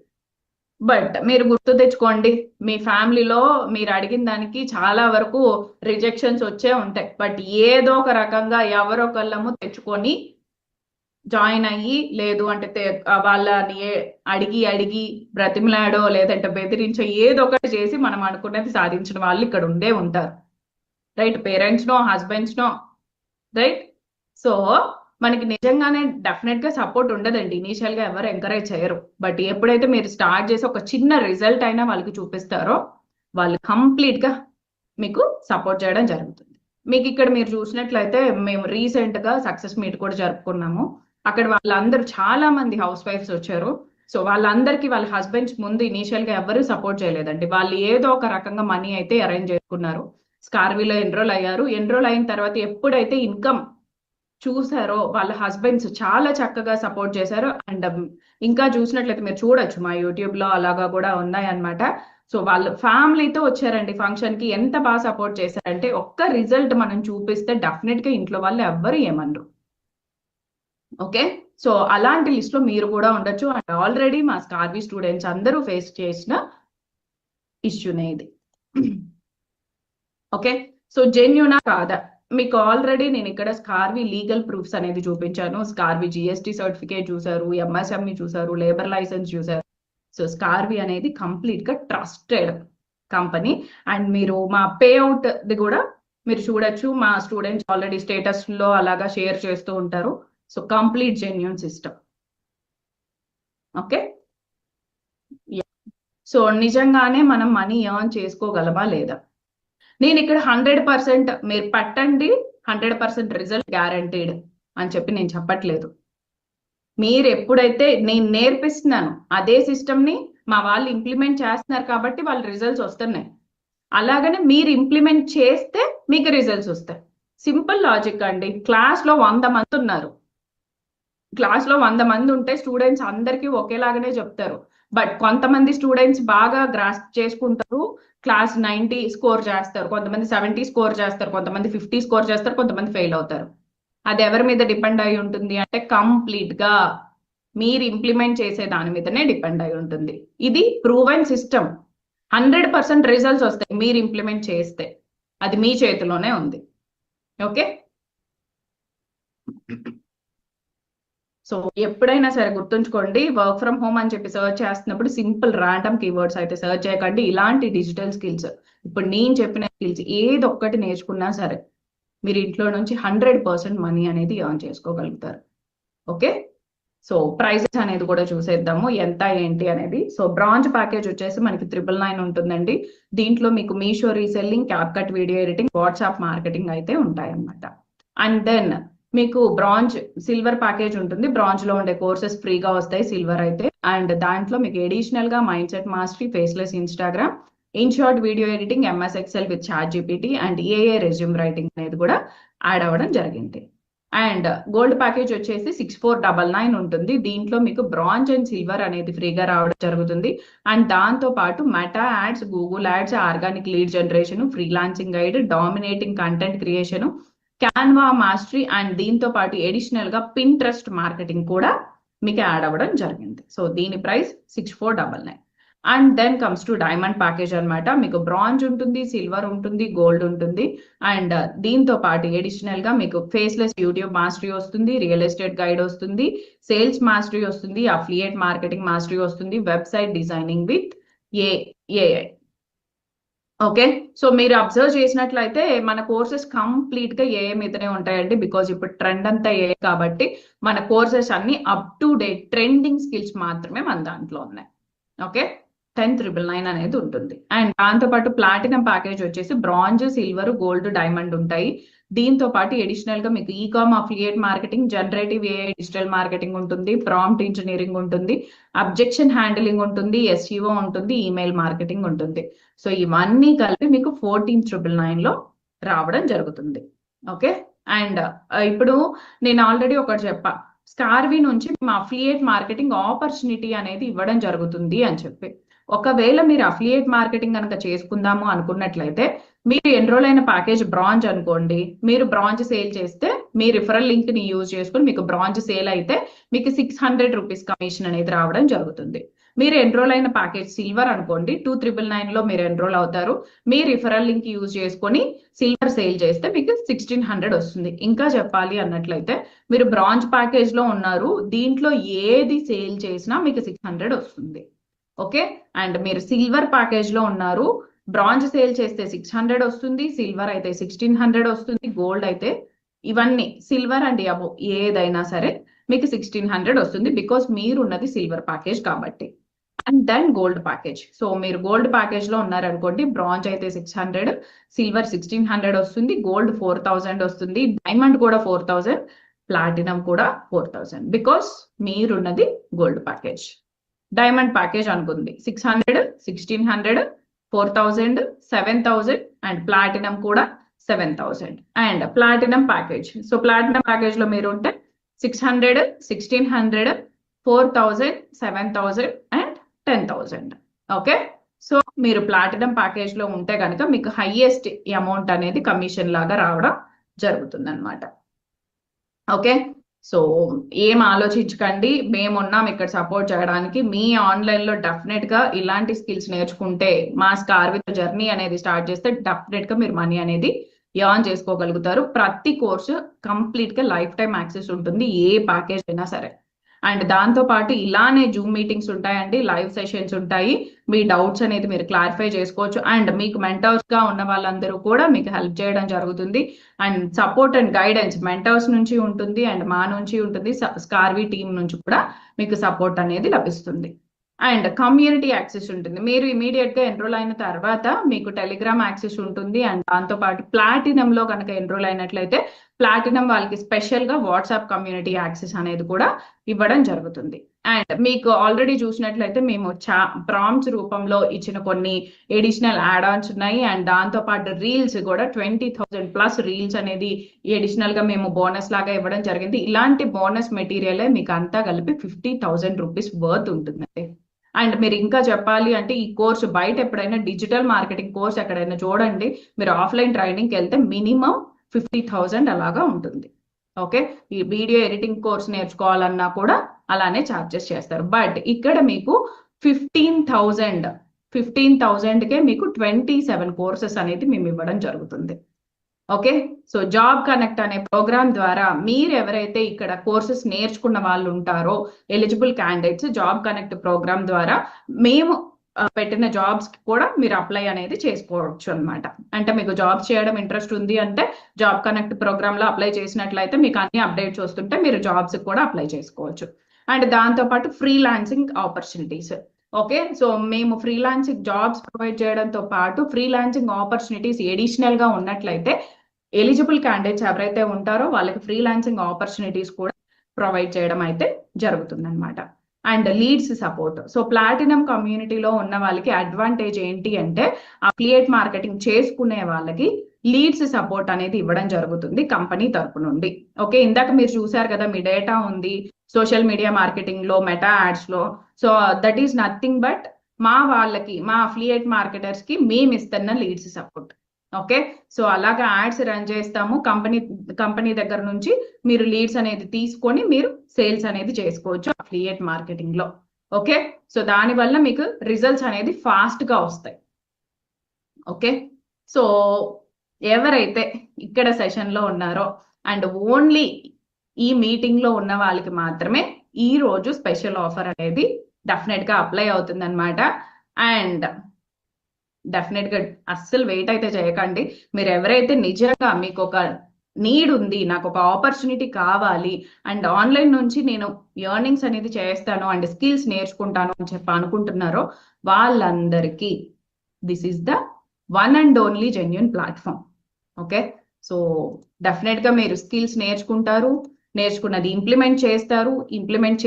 బట్ మీరు గుర్తు తెచ్చుకోండి, మీ ఫ్యామిలీలో మీరు అడిగిన దానికి చాలా వరకు రిజెక్షన్స్ వచ్చే ఉంటాయి. బట్ ఏదో ఒక రకంగా ఎవరొకళ్ళము తెచ్చుకొని జాయిన్ అయ్యి, లేదు అంటే వాళ్ళని అడిగి అడిగి బ్రతిమలాడో లేదంటే బెదిరించో ఏదో ఒకటి చేసి మనం అనుకున్నది సాధించిన వాళ్ళు ఇక్కడ ఉండే ఉంటారు, right? Parents no, husbands no, right? So మనకి నిజంగానే డెఫినెట్ గా సపోర్ట్ ఉండదండి, ఇనీషియల్ గా ఎవరు ఎంకరేజ్ చేయరు. బట్ ఎప్పుడైతే మీరు స్టార్ట్ చేసి ఒక చిన్న రిజల్ట్ అయినా వాళ్ళకి చూపిస్తారో వాళ్ళు కంప్లీట్ గా మీకు సపోర్ట్ చేయడం జరుగుతుంది. మీకు ఇక్కడ మీరు చూసినట్లయితే మేము రీసెంట్ గా సక్సెస్ మీట్ కూడా జరుపుకున్నాము. అక్కడ వాళ్ళందరూ చాలా మంది హౌస్ వైఫ్స్ వచ్చారు. సో వాళ్ళందరికీ వాళ్ళ హస్బెండ్స్ ముందు ఇనీషియల్ గా ఎవరు సపోర్ట్ చేయలేదండి, వాళ్ళు ఏదో ఒక రకంగా మనీ అయితే అరేంజ్ చేసుకున్నారు, స్కార్వీలో ఎన్రోల్ అయ్యారు. ఎన్రోల్ అయిన తర్వాత ఎప్పుడైతే ఇన్కమ్ చూసారో వాళ్ళ హస్బెండ్స్ చాలా చక్కగా సపోర్ట్ చేశారు. అండ్ ఇంకా చూసినట్లయితే మీరు చూడొచ్చు మా యూట్యూబ్ లో అలాగా కూడా ఉన్నాయన్నమాట. సో వాళ్ళు ఫ్యామిలీతో వచ్చారండి ఫంక్షన్ కి, ఎంత బాగా సపోర్ట్ చేశారంటే ఒక్క రిజల్ట్ మనం చూపిస్తే డెఫినెట్ గా ఇంట్లో వాళ్ళు ఎవ్వరు ఏమనరు. ఓకే, సో అలాంటి లిస్ట్ లో మీరు కూడా ఉండొచ్చు. అండ్ ఆల్రెడీ మా స్కార్వీ స్టూడెంట్స్ అందరూ ఫేస్ చేసిన ఇష్యూనే ఇది. ఓకే, సో జెన్యునా కాదా? మీకు ఆల్రెడీ నేను ఇక్కడ స్కార్వీ లీగల్ ప్రూఫ్స్ అనేది చూపించాను. స్కార్వీ జిఎస్టీ సర్టిఫికేట్ చూసారు, ఎంఎస్ఎంఈ చూసారు, లేబర్ లైసెన్స్ చూసారు. సో స్కార్వీ అనేది కంప్లీట్ గా ట్రస్టెడ్ కంపెనీ. అండ్ మీరు మా పేఅవుట్ ది కూడా మీరు చూడొచ్చు, మా స్టూడెంట్స్ ఆల్రెడీ స్టేటస్ లో అలాగా షేర్ చేస్తూ ఉంటారు. So complete genuine system. Okay, so నిజంగానే మనం మనీ ఎర్న్ చేసుకోగలమా లేదా? నేను ఇక్కడ 100% మీరు పట్టండి, 100% రిజల్ట్ గ్యారంటీడ్ అని చెప్పి నేను చెప్పట్లేదు. మీరు ఎప్పుడైతే నేను నేర్పిస్తున్నాను అదే సిస్టమ్ ని మా వాళ్ళు ఇంప్లిమెంట్ చేస్తున్నారు కాబట్టి వాళ్ళ రిజల్ట్స్ వస్తున్నాయి. అలాగనే మీరు ఇంప్లిమెంట్ చేస్తే మీకు రిజల్ట్స్ వస్తాయి. సింపుల్ లాజిక్ అండి. క్లాస్ లో 100 మంది ఉన్నారు, క్లాస్ లో 100 మంది ఉంటే స్టూడెంట్స్ అందరికీ ఒకేలాగానే చెప్తారు. బట్ కొంతమంది స్టూడెంట్స్ బాగా గ్రాస్ప్ చేసుకుంటారు, క్లాస్ 90 స్కోర్ చేస్తారు, కొంతమంది 70 స్కోర్ చేస్తారు, కొంతమంది 50 స్కోర్ చేస్తారు, కొంతమంది ఫెయిల్ అవుతారు. అది ఎవరి మీద డిపెండ్ అయి ఉంటుంది అంటే కంప్లీట్ గా మీరు ఇంప్లిమెంట్ చేసే దాని మీదనే డిపెండ్ అయి ఉంటుంది. ఇది ప్రూవెన్ సిస్టమ్. 100% రిజల్ట్స్ వస్తాయి మీరు ఇంప్లిమెంట్ చేస్తే, అది మీ చేతిలోనే ఉంది. ఓకే, సో ఎప్పుడైనా సరే గుర్తుంచుకోండి, వర్క్ ఫ్రమ్ హోమ్ అని చెప్పి సర్చ్ చేస్తున్నప్పుడు సింపుల్ ర్యాండమ్ కీవర్డ్స్ అయితే సర్చ్ చేయకండి. ఇలాంటి డిజిటల్ స్కిల్స్, ఇప్పుడు నేను చెప్పిన స్కిల్స్ ఏది ఒక్కటి నేర్చుకున్నా సరే మీరు ఇంట్లో నుంచి 100% మనీ అనేది ఎర్న్ చేసుకోగలుగుతారు. ఓకే, సో ప్రైజెస్ అనేది కూడా చూసేద్దాము ఎంత ఏంటి అనేది. సో బ్రాంచ్ ప్యాకేజ్ వచ్చేసి మనకి 999 ఉంటుందండి. దీంట్లో మీకు Meesho reselling, CapCut video editing, WhatsApp marketing అయితే ఉంటాయన్నమాట. అండ్ దెన్ మీకు బ్రాంజ్ సిల్వర్ ప్యాకేజ్ ఉంటుంది. బ్రాంజ్ లో ఉండే కోర్సెస్ ఫ్రీగా వస్తాయి సిల్వర్ అయితే. అండ్ దాంట్లో మీకు అడిషనల్ గా mind set mastery, faceless Instagram, in short video editing, MS Excel with ChatGPT and ఏఏ రెజ్యూమ్ రైటింగ్ అనేది కూడా యాడ్ అవ్వడం జరిగింది. అండ్ గోల్డ్ ప్యాకేజ్ వచ్చేసి 6499 ఉంటుంది. దీంట్లో మీకు బ్రాంజ్ అండ్ సిల్వర్ అనేది ఫ్రీగా రావడం జరుగుతుంది. అండ్ దాంతో పాటు meta ads, Google ads, organic lead generation, freelancing guide, dominating content creation, Canva mastery and దీంతో పాటు ఎడిషనల్ గా పింట్రెస్ట్ మార్కెటింగ్ కూడా మీకు యాడ్ అవ్వడం జరిగింది. సో దీని price 6499. And then comes to diamond package అనమాట. మీకు బ్రాంజ్ ఉంటుంది, సిల్వర్ ఉంటుంది, గోల్డ్ ఉంటుంది. అండ్ దీంతో పాటు ఎడిషనల్ గా మీకు ఫేస్లెస్ యూట్యూబ్ మాస్టరీ వస్తుంది, రియల్ ఎస్టేట్ గైడ్ వస్తుంది, సేల్స్ మాస్టరీ వస్తుంది, అఫిలియేట్ మార్కెటింగ్ మాస్టరీ వస్తుంది, website designing with AI. Okay, so మీరు అబ్జర్వ్ చేసినట్లయితే మన కోర్సెస్ కంప్లీట్ గా ఏఐ మీదనే ఉంటాయండి. బికాజ్ ఇప్పుడు ట్రెండ్ అంతా ఏఐ కాబట్టి మన కోర్సెస్ అన్ని up to date trending skills మాత్రమే మన దాంట్లో ఉన్నాయి. ఓకే, 10,999 అనేది ఉంటుంది. అండ్ దాంతోపాటు ప్లాటినం ప్యాకేజ్ వచ్చేసి బ్రాంజ్, సిల్వర్, గోల్డ్, డైమండ్ ఉంటాయి. దీంతో పాటు ఎడిషనల్ గా మీకు e-com, affiliate marketing, generative AI, digital marketing ఉంటుంది, ప్రాంప్ట్ ఇంజనీరింగ్ ఉంటుంది, అబ్జెక్షన్ హ్యాండిలింగ్ ఉంటుంది, ఎస్ఈఓ ఉంటుంది, ఈమెయిల్ మార్కెటింగ్ ఉంటుంది. సో ఇవన్నీ కలిపి మీకు 14,999 లో రావడం జరుగుతుంది. ఓకే, అండ్ ఇప్పుడు నేను ఆల్రెడీ ఒకటి చెప్పా, స్కార్వి నుంచి మా అఫిలియేట్ మార్కెటింగ్ ఆపర్చునిటీ అనేది ఇవ్వడం జరుగుతుంది అని చెప్పి. ఒకవేళ మీరు అఫిలియేట్ మార్కెటింగ్ కనుక చేసుకుందాము అనుకున్నట్లయితే మీరు ఎన్రోల్ అయిన ప్యాకేజ్ బ్రాంజ్ అనుకోండి, మీరు బ్రాంజ్ సేల్ చేస్తే మీ రిఫరల్ లింక్ ని యూజ్ చేసుకుని మీకు బ్రాంజ్ సేల్ అయితే మీకు 600 రూపీస్ కమిషన్ అనేది రావడం జరుగుతుంది. మీరు ఎన్రోల్ అయిన ప్యాకేజ్ సిల్వర్ అనుకోండి, 2,999 లో మీరు ఎన్రోల్ అవుతారు. మీ రిఫరల్ లింక్ యూజ్ చేసుకొని సిల్వర్ సేల్ చేస్తే మీకు 1,600 వస్తుంది. ఇంకా చెప్పాలి అన్నట్లయితే మీరు బ్రాంజ్ ప్యాకేజ్ లో ఉన్నారు, దీంట్లో ఏది సేల్ చేసినా మీకు 600 వస్తుంది. ఓకే, అండ్ మీరు సిల్వర్ ప్యాకేజ్ లో ఉన్నారు, బ్రాంజ్ సేల్ చేస్తే 600 వస్తుంది, సిల్వర్ అయితే 1,600 వస్తుంది, గోల్డ్ అయితే ఇవన్నీ సిల్వర్ అండ్ అబో ఏదైనా సరే మీకు 1,600 వస్తుంది. బికాస్ మీరు ఉన్నది సిల్వర్ ప్యాకేజ్ కాబట్టి. And then gold package. So మీరు గోల్డ్ ప్యాకేజ్ లో ఉన్నారనుకోండి, బ్రాంజ్ అయితే 600, సిల్వర్ 1,600 వస్తుంది, గోల్డ్ 4,000 వస్తుంది, డైమండ్ కూడా 4,000, ప్లాటినం కూడా 4,000. బికాస్ మీరున్నది గోల్డ్ ప్యాకేజ్. డైమండ్ ప్యాకేజ్ అనుకుంది 600, 1,600, 4,000, 7,000 అండ్ ప్లాటినం కూడా 7,000. And platinum package, so platinum package లో మీరు ఉంటే 600, 1,600, 4,000, 7,000 అండ్ 10,000. ఓకే, సో మీరు ప్లాటినం ప్యాకేజ్ లో ఉంటే కనుక మీకు హైయెస్ట్ అమౌంట్ అనేది కమిషన్ లాగా రావడం జరుగుతుంది అనమాట. ఓకే, సో ఏం ఆలోచించకండి, మేమున్నాం ఇక్కడ సపోర్ట్ చేయడానికి. మీ ఆన్లైన్ లో డెఫినెట్ గా ఇలాంటి స్కిల్స్ నేర్చుకుంటే మా స్కార్వి జర్నీ అనేది స్టార్ట్ చేస్తే డెఫినెట్ గా మీరు మనీ అనేది ఎర్న్ చేసుకోగలుగుతారు. ప్రతి కోర్సు కంప్లీట్ గా లైఫ్ టైం యాక్సెస్ ఉంటుంది, ఏ ప్యాకేజ్ అయినా సరే. అండ్ దాంతో పాటు ఇలానే జూమ్ మీటింగ్స్ ఉంటాయండి, లైవ్ సెషన్స్ ఉంటాయి, మీ డౌట్స్ అనేది మీరు క్లారిఫై చేసుకోవచ్చు. అండ్ మీకు మెంటర్స్ గా ఉన్న వాళ్ళందరూ కూడా మీకు హెల్ప్ చేయడం జరుగుతుంది. And support and guidance mentors నుంచి ఉంటుంది, అండ్ మా నుంచి ఉంటుంది, స్కార్వి టీమ్ నుంచి కూడా మీకు సపోర్ట్ అనేది లభిస్తుంది. అండ్ కమ్యూనిటీ యాక్సెస్ ఉంటుంది. మీరు ఇమీడియట్ గా ఎన్రోల్ అయిన తర్వాత మీకు టెలిగ్రామ్ యాక్సెస్ ఉంటుంది. అండ్ దాంతో పాటు ప్లాటినం లో కనుక ఎన్రోల్ అయినట్లయితే ప్లాటినం వాళ్ళకి స్పెషల్ గా వాట్సాప్ కమ్యూనిటీ యాక్సెస్ అనేది కూడా ఇవ్వడం జరుగుతుంది. అండ్ మీకు ఆల్రెడీ చూసినట్లయితే మేము ప్రాంప్ట్స్ రూపంలో ఇచ్చిన కొన్ని ఎడిషనల్ యాడ్ ఆన్స్ ఉన్నాయి. అండ్ దాంతో పాటు రీల్స్ కూడా 20,000+ రీల్స్ అనేది ఎడిషనల్ గా మేము బోనస్ లాగా ఇవ్వడం జరిగింది. ఇలాంటి బోనస్ మెటీరియల్ మీకు అంతా కలిపి 50,000 రూపీస్ వర్త్ ఉంటుందండి. అండ్ మీరు ఇంకా చెప్పాలి అంటే ఈ కోర్సు బయట ఎప్పుడైనా డిజిటల్ మార్కెటింగ్ కోర్స్ ఎక్కడైనా చూడండి, మీరు ఆఫ్లైన్ ట్రైనింగ్కి వెళ్తే మినిమం 50,000 అలాగా ఉంటుంది. ఓకే, ఈ వీడియో ఎడిటింగ్ కోర్స్ నేర్చుకోవాలన్నా కూడా అలానే ఛార్జెస్ చేస్తారు. బట్ ఇక్కడ మీకు 15,000కే మీకు 27 కోర్సెస్ అనేది మేము ఇవ్వడం జరుగుతుంది. ఓకే, సో జాబ్ కనెక్ట్ అనే ప్రోగ్రామ్ ద్వారా మీరు ఎవరైతే ఇక్కడ కోర్సెస్ నేర్చుకున్న వాళ్ళు ఉంటారో eligible candidates, job connect programme ద్వారా మేము పెట్టిన జాబ్స్ కూడా మీరు అప్లై అనేది చేసుకోవచ్చు అనమాట. అంటే మీకు జాబ్స్ చేయడం ఇంట్రెస్ట్ ఉంది అంటే జాబ్ కనెక్ట్ ప్రోగ్రామ్ లో అప్లై చేసినట్లయితే మీకు అన్ని అప్డేట్స్ వస్తుంటే మీరు జాబ్స్ కూడా అప్లై చేసుకోవచ్చు. అండ్ దాంతో పాటు ఫ్రీలాన్సింగ్ ఆపర్చునిటీస్. ఓకే, సో మేము ఫ్రీలాన్సింగ్ జాబ్స్ ప్రొవైడ్ చేయడంతో పాటు ఫ్రీలాన్సింగ్ ఆపర్చునిటీస్ ఎడిషనల్ గా ఉన్నట్లయితే ఎలిజిబుల్ క్యాండిడేట్స్ ఎవరైతే ఉంటారో వాళ్ళకి ఫ్రీలాన్సింగ్ ఆపర్చునిటీస్ కూడా ప్రొవైడ్ చేయడం అయితే జరుగుతుంది అనమాట. And leads support. So platinum కమ్యూనిటీలో ఉన్న వాళ్ళకి అడ్వాంటేజ్ ఏంటి అంటే అఫిలియేట్ మార్కెటింగ్ చేసుకునే వాళ్ళకి లీడ్స్ సపోర్ట్ అనేది ఇవ్వడం జరుగుతుంది కంపెనీ తరపు నుండి. ఓకే, ఇందాక మీరు చూసారు కదా మీ డేటా ఉంది సోషల్ మీడియా మార్కెటింగ్ లో, మెటా యాడ్స్ లో. So that is nothing but మా వాళ్ళకి, మా అఫిలియేట్ మార్కెటర్స్ కి మేము ఇస్తున్న లీడ్స్ సపోర్ట్. ఓకే, సో అలాగా యాడ్స్ రన్ చేస్తాము కంపెనీ దగ్గర నుంచి మీరు లీడ్స్ అనేది తీసుకొని మీరు సేల్స్ అనేది చేసుకోవచ్చు అఫిలియేట్ మార్కెటింగ్ లో. ఓకే, సో దానివల్ల మీకు రిజల్ట్స్ అనేది ఫాస్ట్గా వస్తాయి. ఓకే, సో ఎవరైతే ఇక్కడ సెషన్లో ఉన్నారో అండ్ ఓన్లీ ఈ మీటింగ్లో ఉన్న వాళ్ళకి మాత్రమే ఈ రోజు స్పెషల్ ఆఫర్ అనేది డెఫినెట్గా అప్లై అవుతుంది అనమాట. అండ్ డెఫినెట్గా అస్సలు వెయిట్ అయితే చేయకండి. మీరు ఎవరైతే నిజంగా మీకు ఒక నీడ్ ఉంది, నాకు ఒక ఆపర్చునిటీ కావాలి అండ్ ఆన్లైన్ నుంచి నేను ఎర్నింగ్స్ అనేది చేస్తాను అండ్ స్కిల్స్ నేర్చుకుంటాను అని చెప్పి అనుకుంటున్నారో వాళ్ళందరికీ this is the one and only genuine platform. Okay, so డెఫినెట్గా మీరు స్కిల్స్ నేర్చుకుంటారు, నేర్చుకున్నది ఇంప్లిమెంట్ చేస్తారు, ఇంప్లిమెంట్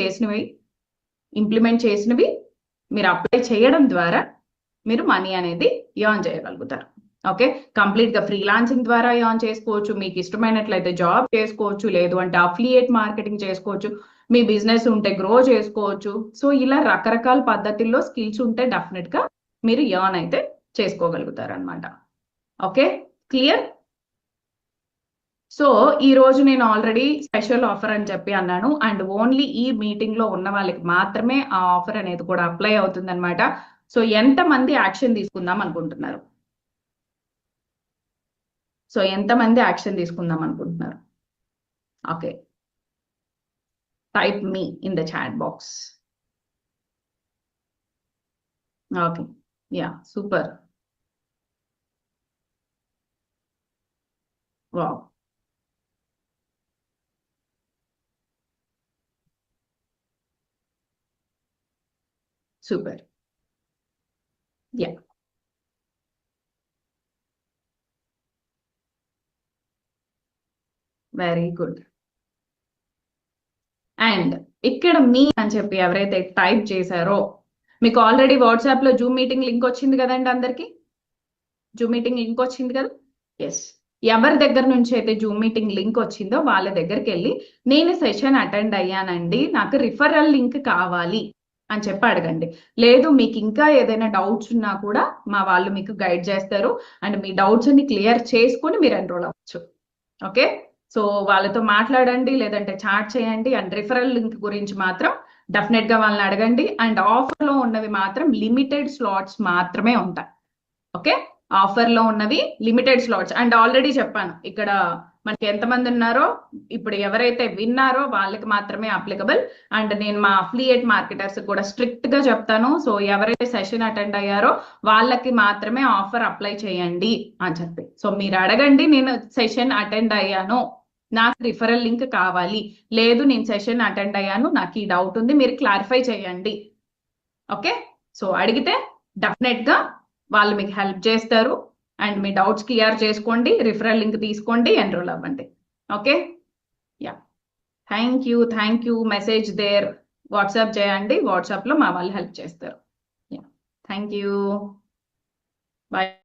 చేసినవి మీరు అప్లై చేయడం ద్వారా మీరు మనీ అనేది ఎర్న్ చేయగలుగుతారు. ఓకే, కంప్లీట్గా ఫ్రీలాన్సింగ్ ద్వారా ఎర్న్ చేసుకోవచ్చు, మీకు ఇష్టమైనట్లయితే జాబ్ చేసుకోవచ్చు, లేదు అంటే అఫిలియేట్ మార్కెటింగ్ చేసుకోవచ్చు, మీ బిజినెస్ ఉంటే గ్రో చేసుకోవచ్చు. సో ఇలా రకరకాల పద్ధతుల్లో స్కిల్స్ ఉంటే డెఫినెట్గా మీరు ఎర్న్ అయితే చేసుకోగలుగుతారు అనమాట. Okay, clear? సో ఈ రోజు నేను ఆల్రెడీ స్పెషల్ ఆఫర్ అని చెప్పి అన్నాను అండ్ ఓన్లీ ఈ మీటింగ్ లో ఉన్న వాళ్ళకి మాత్రమే ఆ ఆఫర్ అనేది కూడా అప్లై అవుతుంది అనమాట. సో ఎంతమంది యాక్షన్ తీసుకుందాం అనుకుంటున్నారు? సో ఎంతమంది యాక్షన్ తీసుకుందాం అనుకుంటున్నారు? Okay, type me in the chat box. Okay, ya, super, wow, super, ya, very good. And ఇక్కడ మీ అని చెప్పి ఎవరైతే టైప్ చేశారో మీకు ఆల్రెడీ వాట్సాప్ లో జూమ్ మీటింగ్ లింక్ వచ్చింది కదండి, అందరికి జూమ్ మీటింగ్ లింక్ వచ్చింది కదా? ఎస్, ఎవరి దగ్గర నుంచి అయితే జూమ్ మీటింగ్ లింక్ వచ్చిందో వాళ్ళ దగ్గరికి వెళ్ళి నేను సెషన్ అటెండ్ అయ్యానండి, నాకు రిఫరల్ లింక్ కావాలి అని చెప్పి అడగండి. లేదు మీకు ఇంకా ఏదైనా డౌట్స్ ఉన్నా కూడా మా వాళ్ళు మీకు గైడ్ చేస్తారు అండ్ మీ డౌట్స్ అన్ని క్లియర్ చేసుకొని మీరు ఎన్రోల్ అవ్వచ్చు. ఓకే, సో వాళ్ళతో మాట్లాడండి, లేదంటే చాట్ చేయండి అండ్ రిఫరల్ లింక్ గురించి మాత్రం డెఫినెట్ గా వాళ్ళని అడగండి. అండ్ ఆఫర్ లో ఉన్నవి మాత్రం లిమిటెడ్ స్లాట్స్ మాత్రమే ఉంటాయి. ఓకే, ఆఫర్ లో ఉన్నవి లిమిటెడ్ స్లాట్స్ అండ్ ఆల్రెడీ చెప్పాను ఇక్కడ మనకి ఎంతమంది ఉన్నారో ఇప్పుడు ఎవరైతే విన్నారో వాళ్ళకి మాత్రమే అప్లికబుల్. అండ్ నేను మా అఫిలియేట్ మార్కెటర్స్ కూడా స్ట్రిక్ట్ గా చెప్తాను, సో ఎవరైతే సెషన్ అటెండ్ అయ్యారో వాళ్ళకి మాత్రమే ఆఫర్ అప్లై చేయండి అని చెప్పి. సో మీరు అడగండి, నేను సెషన్ అటెండ్ అయ్యాను, నాకు రిఫరల్ లింక్ కావాలి, లేదు నేను సెషన్ అటెండ్ అయ్యాను, నాకు ఈ డౌట్ ఉంది, మీరు క్లారిఫై చేయండి. ఓకే, సో అడిగితే డెఫినెట్ గా వాళ్ళు మీకు హెల్ప్ చేస్తారు అండ్ మీ డౌట్స్ క్లియర్ చేసుకోండి, రిఫరల్ లింక్ తీసుకోండి, ఎన్రోల్ అవ్వండి. Okay, ya, thank you. Message there, WhatsApp చేయండి, వాట్సాప్ లో మా వాళ్ళు హెల్ప్ చేస్తారు. Ya, thank you, bye.